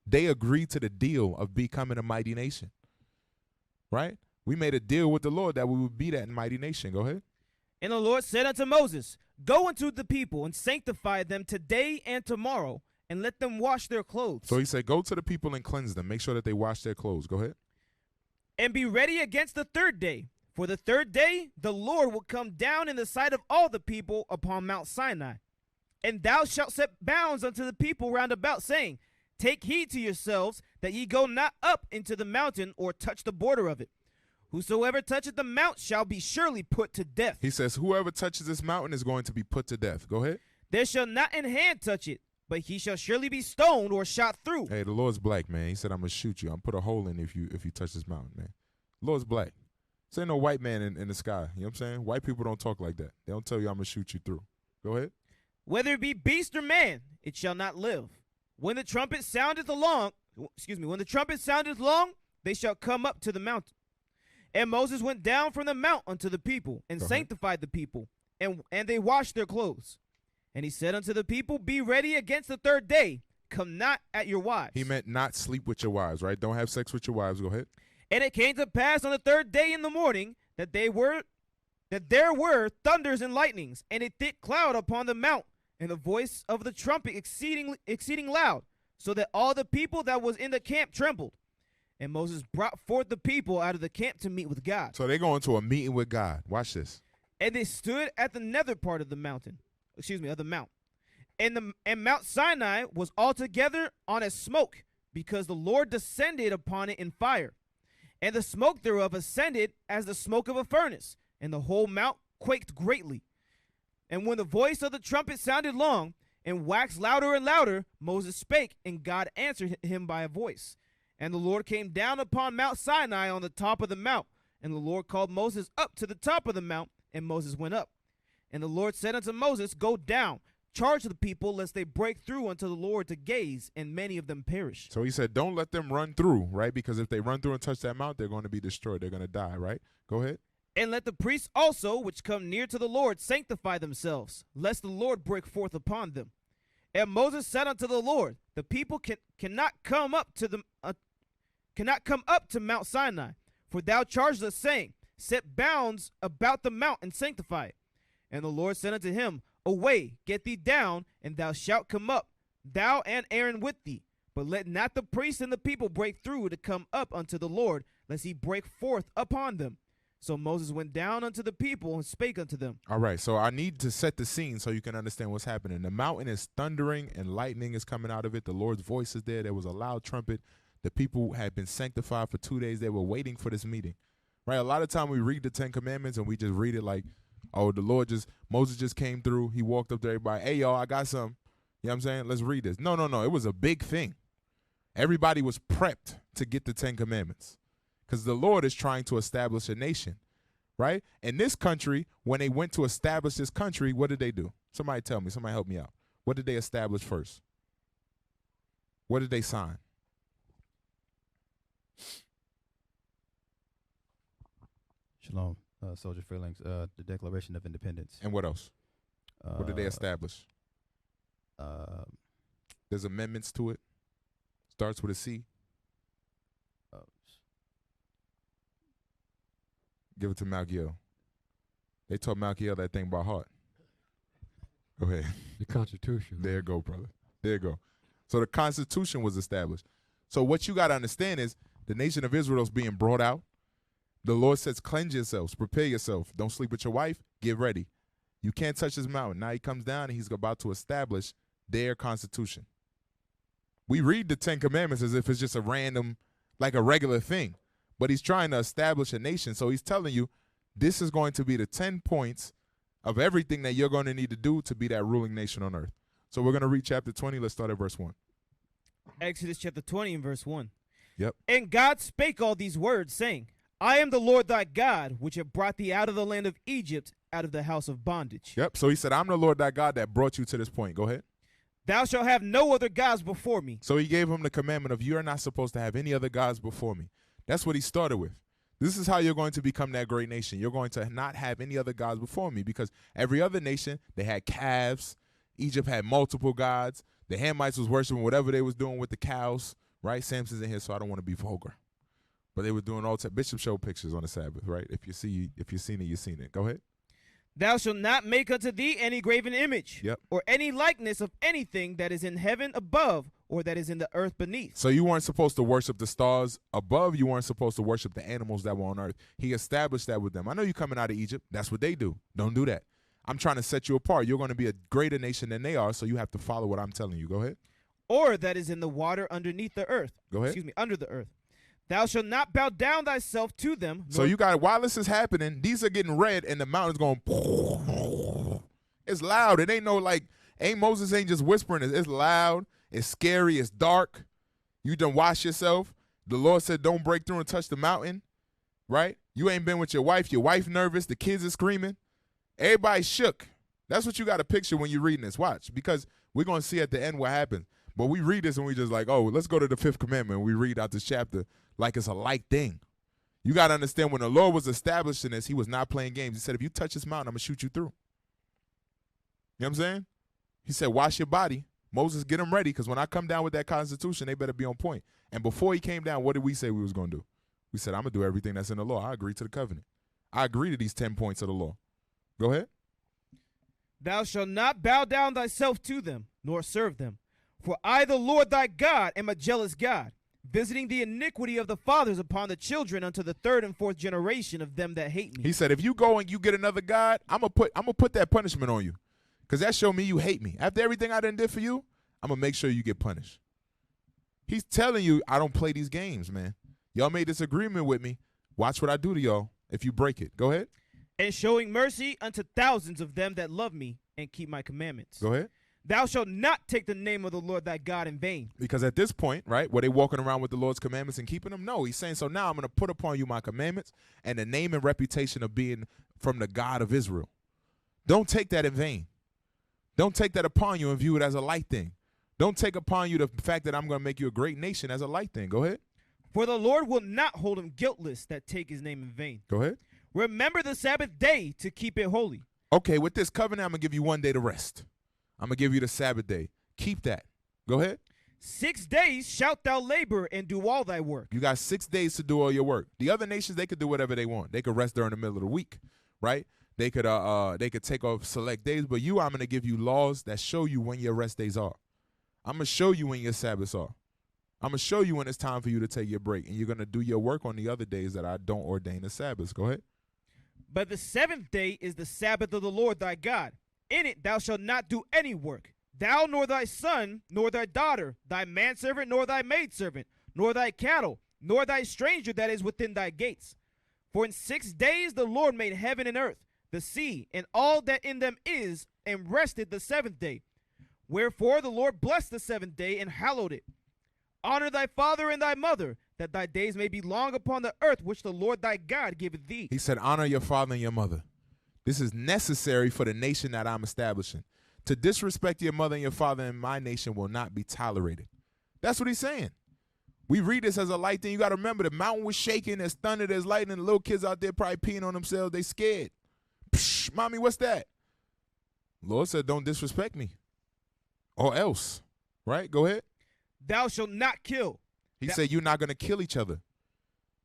They agreed to the deal of becoming a mighty nation. Right? We made a deal with the Lord that we would be that mighty nation. Go ahead. And the Lord said unto Moses, Go unto the people and sanctify them today and tomorrow, and let them wash their clothes. So he said, go to the people and cleanse them. Make sure that they wash their clothes. Go ahead. And be ready against the third day. For the third day the Lord will come down in the sight of all the people upon Mount Sinai. And thou shalt set bounds unto the people round about, saying, Take heed to yourselves, that ye go not up into the mountain, or touch the border of it. Whosoever toucheth the mount shall be surely put to death. He says, whoever touches this mountain is going to be put to death. Go ahead. There shall not an hand touch it, but he shall surely be stoned or shot through. Hey, the Lord's black, man. He said, I'm going to shoot you. I'm put a hole in if you touch this mountain, man. The Lord's black. This ain't no white man in the sky. You know what I'm saying? White people don't talk like that. They don't tell you I'm going to shoot you through. Go ahead. Whether it be beast or man, it shall not live. When the trumpet soundeth long, they shall come up to the mountain. And Moses went down from the mount unto the people, and sanctified the people, and they washed their clothes. And he said unto the people, Be ready against the third day. Come not at your wives. He meant not sleep with your wives, right? Don't have sex with your wives. Go ahead. And it came to pass on the third day in the morning that there were thunders and lightnings, and a thick cloud upon the mount, and the voice of the trumpet exceeding loud, so that all the people that was in the camp trembled. And Moses brought forth the people out of the camp to meet with God. So they go into a meeting with God. Watch this. And they stood at the nether part of the mountain, of the mount. And Mount Sinai was altogether on a smoke, because the Lord descended upon it in fire. And the smoke thereof ascended as the smoke of a furnace, and the whole mount quaked greatly. And when the voice of the trumpet sounded long, and waxed louder and louder, Moses spake, and God answered him by a voice. And the Lord came down upon Mount Sinai on the top of the mount. And the Lord called Moses up to the top of the mount, and Moses went up. And the Lord said unto Moses, Go down, charge the people, lest they break through unto the Lord to gaze, and many of them perish. So he said, don't let them run through, right? Because if they run through and touch that mount, they're going to be destroyed. They're going to die, right? Go ahead. And let the priests also, which come near to the Lord, sanctify themselves, lest the Lord break forth upon them. And Moses said unto the Lord, The people cannot come up to Mount Sinai, for thou charged us, saying, Set bounds about the mount and sanctify it. And the Lord said unto him, Away, get thee down, and thou shalt come up, thou and Aaron with thee. But let not the priests and the people break through to come up unto the Lord, lest he break forth upon them. So Moses went down unto the people and spake unto them. All right, so I need to set the scene so you can understand what's happening. The mountain is thundering and lightning is coming out of it. The Lord's voice is there. There was a loud trumpet. The people had been sanctified for 2 days. They were waiting for this meeting, right? A lot of time we read the 10 Commandments and we just read it like, oh, Moses just came through. He walked up to everybody. Hey, y'all, I got something. You know what I'm saying? Let's read this. No. It was a big thing. Everybody was prepped to get the 10 Commandments because the Lord is trying to establish a nation, right? In this country, when they went to establish this country, what did they do? Somebody tell me. Somebody help me out. What did they establish first? What did they sign? Shalom, soldier feelings, the Declaration of Independence. And what else? What did they establish? There's amendments to it. Starts with a C. Give it to Malkiel. They taught Malkiel that thing by heart. Go ahead. The Constitution. There you go, brother. There you go. So the Constitution was established. So what you got to understand is the nation of Israel is being brought out. The Lord says, cleanse yourselves, prepare yourself. Don't sleep with your wife. Get ready. You can't touch this mountain. Now he comes down and he's about to establish their constitution. We read the 10 Commandments as if it's just a random, like a regular thing. But he's trying to establish a nation. So he's telling you, this is going to be the 10 points of everything that you're going to need to do to be that ruling nation on earth. So we're going to read chapter 20. Let's start at verse 1. Exodus chapter 20 and verse 1. Yep. And God spake all these words, saying, I am the Lord thy God, which have brought thee out of the land of Egypt, out of the house of bondage. Yep. So he said, I'm the Lord thy God that brought you to this point. Go ahead. Thou shalt have no other gods before me. So he gave him the commandment of, you're not supposed to have any other gods before me. That's what he started with. This is how you're going to become that great nation. You're going to not have any other gods before me, because every other nation, they had calves. Egypt had multiple gods. The Hamites was worshiping whatever they was doing with the cows, right? Samson's in here, so I don't want to be vulgar. But they were doing all type. Bishop showed pictures on the Sabbath, right? If you've seen it, you've seen it. Go ahead. Thou shalt not make unto thee any graven image, Yep. or any likeness of anything that is in heaven above, or that is in the earth beneath. So you weren't supposed to worship the stars above. You weren't supposed to worship the animals that were on earth. He established that with them. I know you're coming out of Egypt. That's what they do. Don't do that. I'm trying to set you apart. You're going to be a greater nation than they are, so you have to follow what I'm telling you. Go ahead. Or that is in the water underneath the earth. Go ahead. Excuse me, under the earth. Thou shalt not bow down thyself to them. So you got, while this is happening, these are getting red, and the mountain's going, it's loud. It ain't no like, Moses ain't just whispering. It's loud. It's scary. It's dark. You done wash yourself. The Lord said, don't break through and touch the mountain, right? You ain't been with your wife. Your wife nervous. The kids are screaming. Everybody shook. That's what you got to picture when you're reading this. Watch, because we're going to see at the end what happens. But we read this and we just like, oh, let's go to the 5th commandment. We read out this chapter like it's a light thing. You got to understand, when the Lord was establishing this, he was not playing games. He said, if you touch this mountain, I'm going to shoot you through. You know what I'm saying? He said, wash your body. Moses, get them ready, because when I come down with that constitution, they better be on point. And before he came down, what did we say we was going to do? We said, I'm going to do everything that's in the law. I agree to the covenant. I agree to these 10 points of the law. Go ahead. Thou shalt not bow down thyself to them, nor serve them. For I, the Lord thy God, am a jealous God, visiting the iniquity of the fathers upon the children unto the 3rd and 4th generation of them that hate me. He said, if you go and you get another God, I'm gonna put that punishment on you, because that show me you hate me. After everything I done did for you, I'm going to make sure you get punished. He's telling you, I don't play these games, man. Y'all made this agreement with me. Watch what I do to y'all if you break it. Go ahead. And showing mercy unto thousands of them that love me and keep my commandments. Go ahead. Thou shalt not take the name of the Lord thy God in vain. Because at this point, right, were they walking around with the Lord's commandments and keeping them? No, he's saying, so now I'm going to put upon you my commandments and the name and reputation of being from the God of Israel. Don't take that in vain. Don't take that upon you and view it as a light thing. Don't take upon you the fact that I'm going to make you a great nation as a light thing. Go ahead. For the Lord will not hold him guiltless that take his name in vain. Go ahead. Remember the Sabbath day to keep it holy. Okay, with this covenant, I'm going to give you one day to rest. I'm going to give you the Sabbath day. Keep that. Go ahead. 6 days shalt thou labor and do all thy work. You got 6 days to do all your work. The other nations, they could do whatever they want. They could rest during the middle of the week, right? They could take off select days. But I'm going to give you laws that show you when your rest days are. I'm going to show you when your Sabbaths are. I'm going to show you when it's time for you to take your break. And you're going to do your work on the other days that I don't ordain as Sabbaths. Go ahead. But the 7th day is the Sabbath of the Lord thy God. In it thou shalt not do any work, thou nor thy son, nor thy daughter, thy manservant, nor thy maidservant, nor thy cattle, nor thy stranger that is within thy gates. For in 6 days the Lord made heaven and earth, the sea, and all that in them is, and rested the 7th day. Wherefore the Lord blessed the 7th day and hallowed it. Honor thy father and thy mother, that thy days may be long upon the earth which the Lord thy God giveth thee. He said, honor your father and your mother. This is necessary for the nation that I'm establishing. To disrespect your mother and your father in my nation will not be tolerated. That's what he's saying. We read this as a light thing. You got to remember, the mountain was shaking. There's thunder, there's lightning. The little kids out there probably peeing on themselves. They scared. Psh, mommy, what's that? Lord said, don't disrespect me. Or else. Right? Go ahead. Thou shalt not kill. He said, you're not going to kill each other.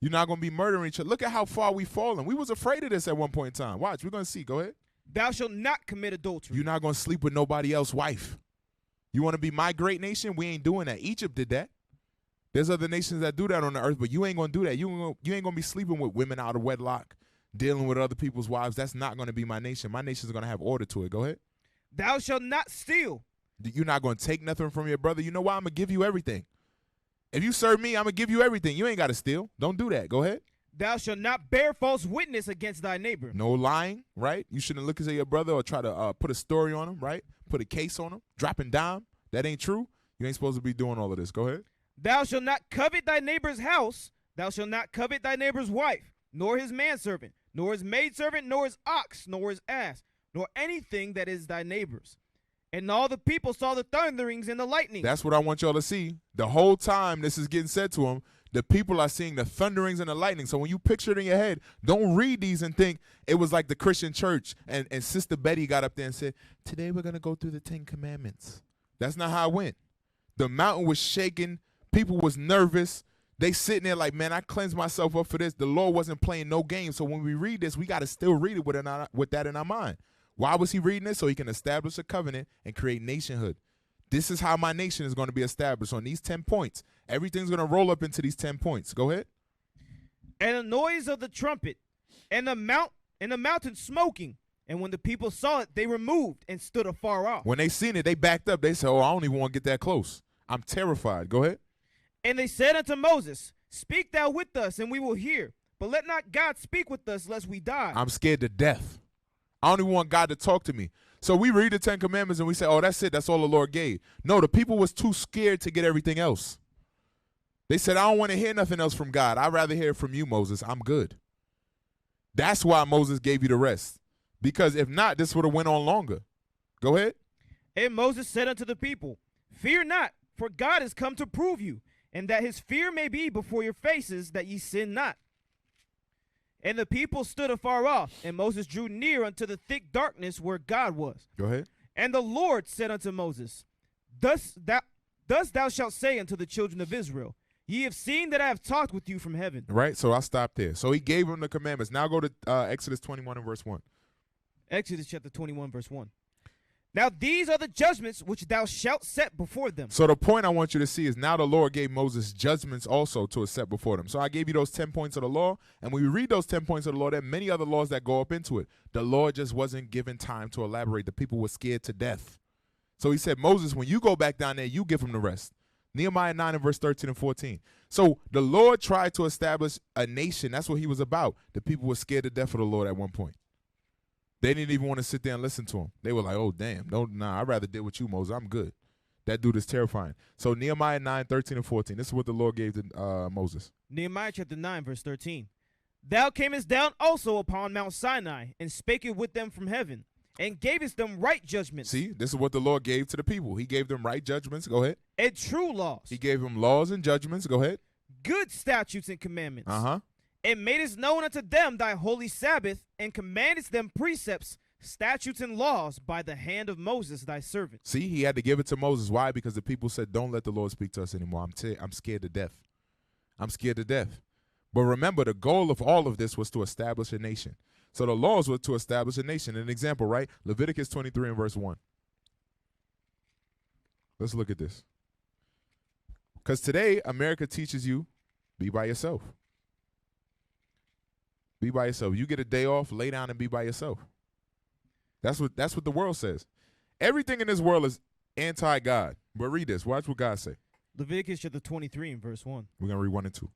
You're not going to be murdering each other. Look at how far we've fallen. We was afraid of this at one point in time. Watch, we're going to see. Go ahead. Thou shalt not commit adultery. You're not going to sleep with nobody else's wife. You want to be my great nation? We ain't doing that. Egypt did that. There's other nations that do that on the earth, but you ain't going to do that. You ain't going to be sleeping with women out of wedlock, dealing with other people's wives. That's not going to be my nation. My nation is going to have order to it. Go ahead. Thou shalt not steal. You're not going to take nothing from your brother. You know why? I'm going to give you everything. If you serve me, I'm going to give you everything. You ain't got to steal. Don't do that. Go ahead. Thou shalt not bear false witness against thy neighbor. No lying, right? You shouldn't look at your brother or try to put a story on him, right? Put a case on him, dropping dime. That ain't true. You ain't supposed to be doing all of this. Go ahead. Thou shalt not covet thy neighbor's house. Thou shalt not covet thy neighbor's wife, nor his manservant, nor his maidservant, nor his ox, nor his ass, nor anything that is thy neighbor's. And all the people saw the thunderings and the lightning. That's what I want y'all to see. The whole time this is getting said to them, the people are seeing the thunderings and the lightning. So when you picture it in your head, don't read these and think it was like the Christian church and Sister Betty got up there and said, today we're going to go through the 10 Commandments. That's not how it went. The mountain was shaking. People was nervous. They sitting there like, man, I cleansed myself up for this. The Lord wasn't playing no games. So when we read this, we got to still read it with that in our mind. Why was he reading this? So he can establish a covenant and create nationhood. This is how my nation is going to be established on these 10 points. Everything's going to roll up into these 10 points. Go ahead. And the noise of the trumpet, and the mountain smoking, And when the people saw it, they removed and stood afar off. When they seen it, they backed up. They said, oh, I don't even want to get that close. I'm terrified. Go ahead. And they said unto Moses, Speak thou with us, and we will hear. But let not God speak with us, lest we die. I'm scared to death. I don't even want God to talk to me. So we read the 10 Commandments and we say, oh, that's it. That's all the Lord gave. No, the people was too scared to get everything else. They said, I don't want to hear nothing else from God. I'd rather hear it from you, Moses. I'm good. That's why Moses gave you the rest. Because if not, this would have went on longer. Go ahead. And Moses said unto the people, Fear not, for God is come to prove you, and that his fear may be before your faces, that ye sin not. And the people stood afar off, and Moses drew near unto the thick darkness where God was. Go ahead. And the Lord said unto Moses, Thus thou shalt say unto the children of Israel, Ye have seen that I have talked with you from heaven. Right, so I'll stop there. So he gave them the commandments. Now go to Exodus 21 and verse 1. Exodus chapter 21, verse 1. Now these are the judgments which thou shalt set before them. So the point I want you to see is now the Lord gave Moses judgments also to set before them. So I gave you those 10 points of the law, and when we read those 10 points of the law, there are many other laws that go up into it. The Lord just wasn't given time to elaborate. The people were scared to death. So he said, Moses, when you go back down there, you give them the rest. Nehemiah 9 and verse 13 and 14. So the Lord tried to establish a nation. That's what he was about. The people were scared to death of the Lord at one point. They didn't even want to sit there and listen to him. They were like, oh, damn. No, nah, I'd rather deal with you, Moses. I'm good. That dude is terrifying. So Nehemiah 9, 13 and 14. This is what the Lord gave to Moses. Nehemiah chapter 9, verse 13. Thou camest down also upon Mount Sinai, and spakest with them from heaven, and gavest them right judgments. See, this is what the Lord gave to the people. He gave them right judgments. Go ahead. And true laws. He gave them laws and judgments. Go ahead. Good statutes and commandments. Uh-huh. And madest known unto them thy holy Sabbath, and commandest them precepts, statutes, and laws by the hand of Moses thy servant. See, he had to give it to Moses. Why? Because the people said, don't let the Lord speak to us anymore. I'm scared to death. I'm scared to death. But remember, the goal of all of this was to establish a nation. So the laws were to establish a nation. An example, right? Leviticus 23 and verse 1. Let's look at this. Because today, America teaches you, be by yourself. Be by yourself. You get a day off, lay down and be by yourself. That's what the world says. Everything in this world is anti-God. But read this. Watch what God say. Leviticus chapter 23 and verse 1. We're going to read 1 and 2.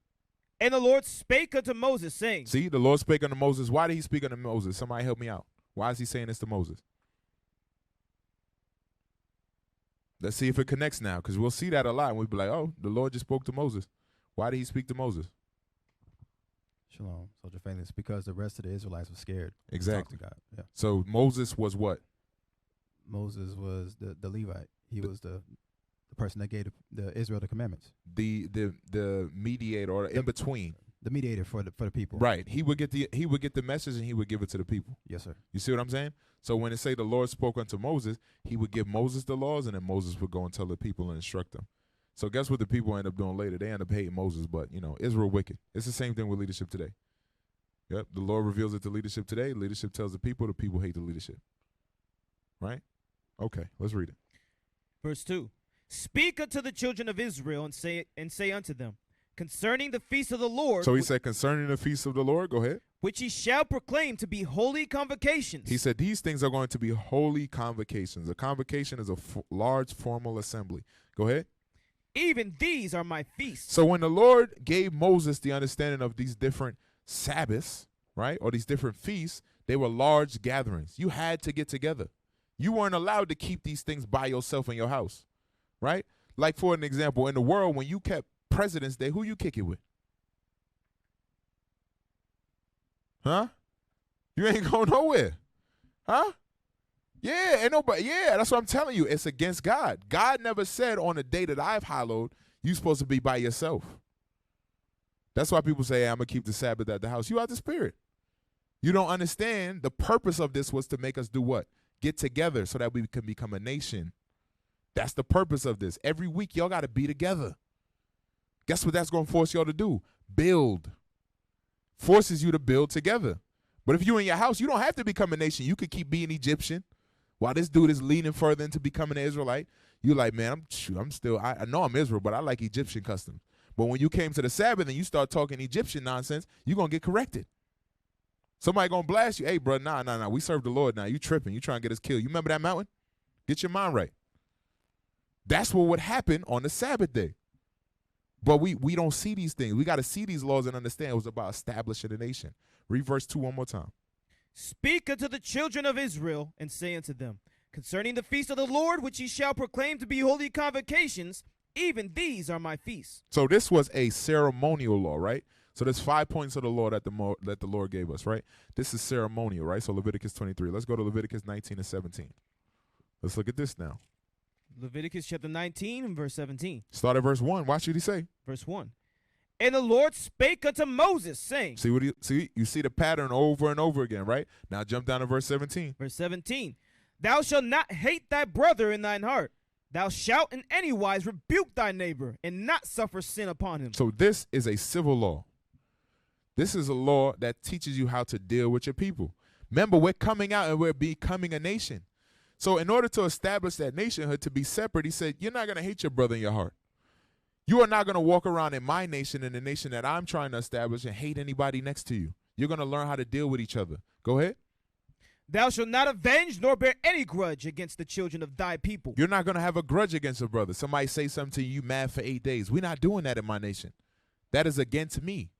And the Lord spake unto Moses, saying. See, the Lord spake unto Moses. Why did he speak unto Moses? Somebody help me out. Why is he saying this to Moses? Let's see if it connects now, because we'll see that a lot. And we'll be like, oh, the Lord just spoke to Moses. Why did he speak to Moses? Shalom, Soldier Phalanx, because the rest of the Israelites were scared. Exactly. To talk to God. Yeah. So Moses was what? Moses was the Levite. He was the person that gave the Israel the commandments. The mediator or in between. The mediator for the people. Right. He would get the message and he would give it to the people. Yes, sir. You see what I'm saying? So when it say the Lord spoke unto Moses, he would give Moses the laws, and then Moses would go and tell the people and instruct them. So guess what the people end up doing later? They end up hating Moses, but, Israel wicked. It's the same thing with leadership today. Yep, the Lord reveals it to leadership today. Leadership tells the people hate the leadership. Right? Okay, let's read it. Verse 2. Speak unto the children of Israel, and say unto them, concerning the feast of the Lord. So he said, concerning the feast of the Lord, go ahead. Which ye shall proclaim to be holy convocations. He said these things are going to be holy convocations. A convocation is a large formal assembly. Go ahead. Even these are my feasts. So when the Lord gave Moses the understanding of these different Sabbaths, right, or these different feasts, they were large gatherings. You had to get together. You weren't allowed to keep these things by yourself in your house, right? Like for an example, in the world, when you kept President's Day, who you kick it with? Huh? You ain't going nowhere. Huh? Yeah, ain't nobody. Yeah, that's what I'm telling you. It's against God. God never said on the day that I've hallowed, you're supposed to be by yourself. That's why people say, hey, I'm going to keep the Sabbath at the house. You are the Spirit. You don't understand the purpose of this was to make us do what? Get together so that we can become a nation. That's the purpose of this. Every week, y'all got to be together. Guess what that's going to force y'all to do? Build. Forces you to build together. But if you're in your house, you don't have to become a nation. You could keep being Egyptian while this dude is leaning further into becoming an Israelite. You're like, man, I know I'm Israel, but I like Egyptian customs. But when you came to the Sabbath and you start talking Egyptian nonsense, you're going to get corrected. Somebody gonna blast you. Hey, bro, nah. We serve the Lord now. You tripping. You trying to get us killed. You remember that mountain? Get your mind right. That's what would happen on the Sabbath day. But we don't see these things. We got to see these laws and understand it was about establishing a nation. Read verse 2 one more time. Speak unto the children of Israel, and say unto them, concerning the feast of the Lord, which ye shall proclaim to be holy convocations, even these are my feasts. So this was a ceremonial law, right? So there's 5 points of the law that the Lord gave us, right? This is ceremonial, right? So Leviticus 23. Let's go to Leviticus 19 and 17. Let's look at this now. Leviticus chapter 19 and verse 17. Start at verse 1. Watch what he say. Verse 1. And the Lord spake unto Moses, saying. You see the pattern over and over again, right? Now jump down to verse 17. Verse 17. Thou shalt not hate thy brother in thine heart. Thou shalt in any wise rebuke thy neighbor, and not suffer sin upon him. So this is a civil law. This is a law that teaches you how to deal with your people. Remember, we're coming out and we're becoming a nation. So in order to establish that nationhood, to be separate, he said, you're not going to hate your brother in your heart. You are not going to walk around in my nation, in the nation that I'm trying to establish, and hate anybody next to you. You're going to learn how to deal with each other. Go ahead. Thou shalt not avenge nor bear any grudge against the children of thy people. You're not going to have a grudge against a brother. Somebody say something to you, you mad for 8 days. We're not doing that in my nation. That is against me.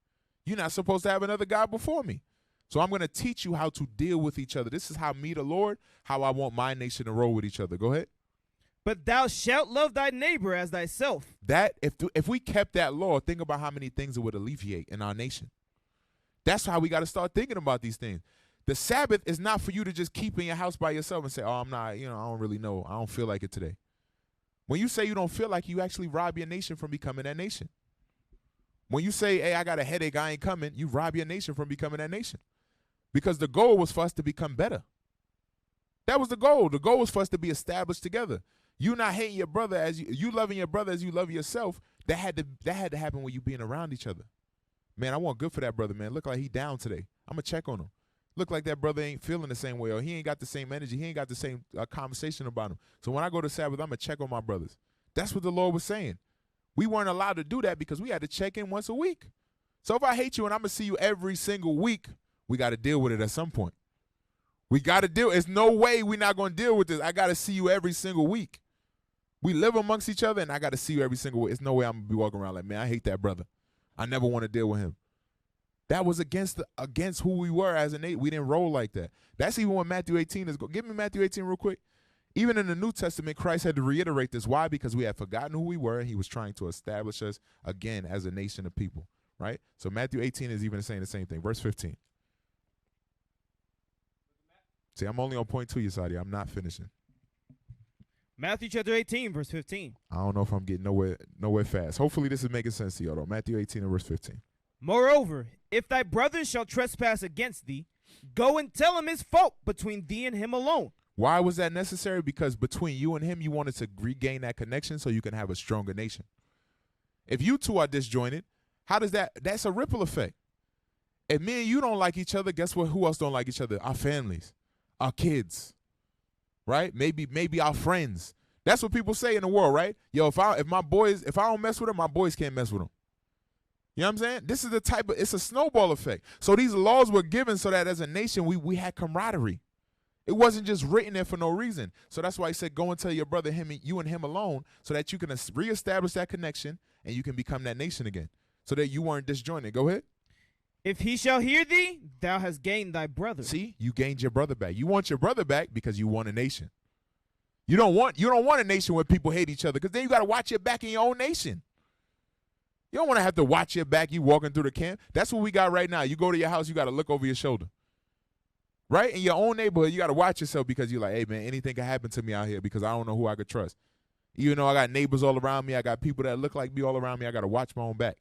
You're not supposed to have another God before me. So I'm going to teach you how to deal with each other. This is how me, the Lord, how I want my nation to roll with each other. Go ahead. But thou shalt love thy neighbor as thyself. That if we kept that law, think about how many things it would alleviate in our nation. That's how we got to start thinking about these things. The Sabbath is not for you to just keep in your house by yourself and say, oh, I'm not, I don't really know. I don't feel like it today. When you say you don't feel like it, you actually rob your nation from becoming that nation. When you say, hey, I got a headache, I ain't coming, you rob your nation from becoming that nation. Because the goal was for us to become better. That was the goal. The goal was for us to be established together. You not hating your brother as you loving your brother as you love yourself. That had to happen when you being around each other. Man, I want good for that brother, man. Look like he down today. I'm going to check on him. Look like that brother ain't feeling the same way, or he ain't got the same energy. He ain't got the same conversation about him. So when I go to Sabbath, I'm going to check on my brothers. That's what the Lord was saying. We weren't allowed to do that because we had to check in once a week. So if I hate you and I'm going to see you every single week, we got to deal with it at some point. We got to deal. There's no way we're not going to deal with this. I got to see you every single week. We live amongst each other, and I got to see you every single week. There's no way I'm going to be walking around like, man, I hate that brother. I never want to deal with him. That was against who we were as a nation. We didn't roll like that. That's even when Matthew 18 is going. Give me Matthew 18 real quick. Even in the New Testament, Christ had to reiterate this. Why? Because we had forgotten who we were, and he was trying to establish us again as a nation of people, right? So Matthew 18 is even saying the same thing. Verse 15. See, I'm only on point 2, Yesadi. I'm not finishing. Matthew chapter 18, verse 15. I don't know if I'm getting nowhere fast. Hopefully this is making sense to you, though. Matthew 18 and verse 15. Moreover, if thy brother shall trespass against thee, go and tell him his fault between thee and him alone. Why was that necessary? Because between you and him, you wanted to regain that connection so you can have a stronger nation. If you two are disjointed, how does that's a ripple effect. If me and you don't like each other, guess what? Who else don't like each other? Our families, our kids, right? Maybe our friends. That's what people say in the world, right? Yo, if I don't mess with them, my boys can't mess with them. You know what I'm saying? This is it's a snowball effect. So these laws were given so that as a nation, we had camaraderie. It wasn't just written there for no reason. So that's why he said, go and tell your brother, you and him alone, so that you can reestablish that connection and you can become that nation again, so that you weren't disjointed. Go ahead. If he shall hear thee, thou hast gained thy brother. See, you gained your brother back. You want your brother back because you want a nation. You don't want a nation where people hate each other, because then you got to watch your back in your own nation. You don't want to have to watch your back, you walking through the camp. That's what we got right now. You go to your house, you got to look over your shoulder. Right? In your own neighborhood, you got to watch yourself, because you're like, hey, man, anything can happen to me out here because I don't know who I could trust. Even though I got neighbors all around me, I got people that look like me all around me, I got to watch my own back.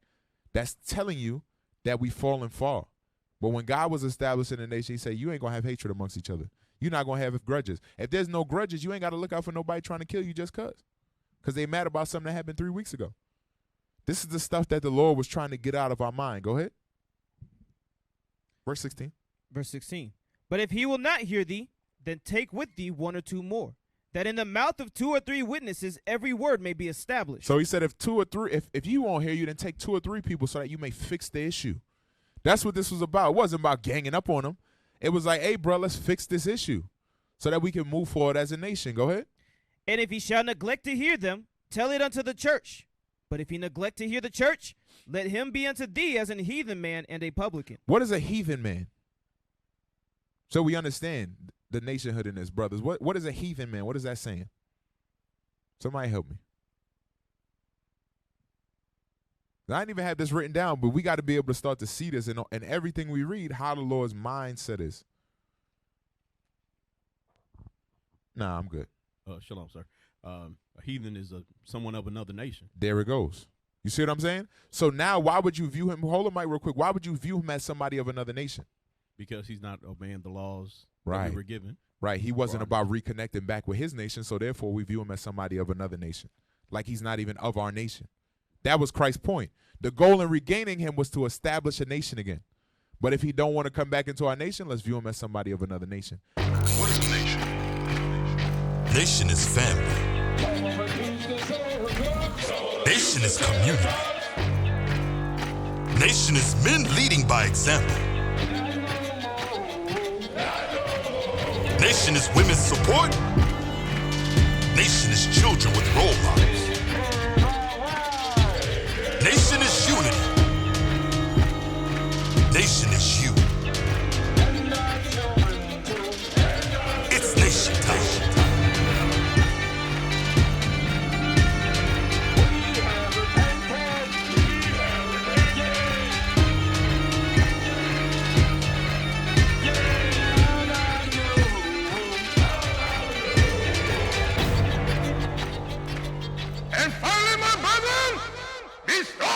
That's telling you that we fallen far. But when God was establishing the nation, he said, you ain't going to have hatred amongst each other. You're not going to have grudges. If there's no grudges, you ain't got to look out for nobody trying to kill you just because they mad about something that happened 3 weeks ago. This is the stuff that the Lord was trying to get out of our mind. Go ahead. Verse 16. Verse 16. But if he will not hear thee, then take with thee 1 or 2 more, that in the mouth of 2 or 3 witnesses every word may be established. So he said, if 2 or 3, if you won't hear you, then take 2 or 3 people so that you may fix the issue. That's what this was about. It wasn't about ganging up on them. It was like, hey, bro, let's fix this issue so that we can move forward as a nation. Go ahead. And if he shall neglect to hear them, tell it unto the church. But if he neglect to hear the church, let him be unto thee as an heathen man and a publican. What is a heathen man? So we understand the nationhood in this, brothers. What is a heathen man? What is that saying? Somebody help me. I didn't even have this written down, but we got to be able to start to see this in everything we read, how the Lord's mindset is. Nah, I'm good. Shalom, sir. A heathen is someone of another nation. There it goes. You see what I'm saying? So now why would you view him? Hold on, Mike, real quick. Why would you view him as somebody of another nation? Because he's not obeying the laws Right. that we were given. Right. He wasn't about reconnecting back with his nation, so therefore we view him as somebody of another nation. Like he's not even of our nation. That was Christ's point. The goal in regaining him was to establish a nation again. But if he don't want to come back into our nation, let's view him as somebody of another nation. What is a nation? Nation is family. Nation is community. Nation is men leading by example. Nation is women's support. Nation is children with role models. Nation is unity. Nation is you. It's nation time. And finally, my brethren, be strong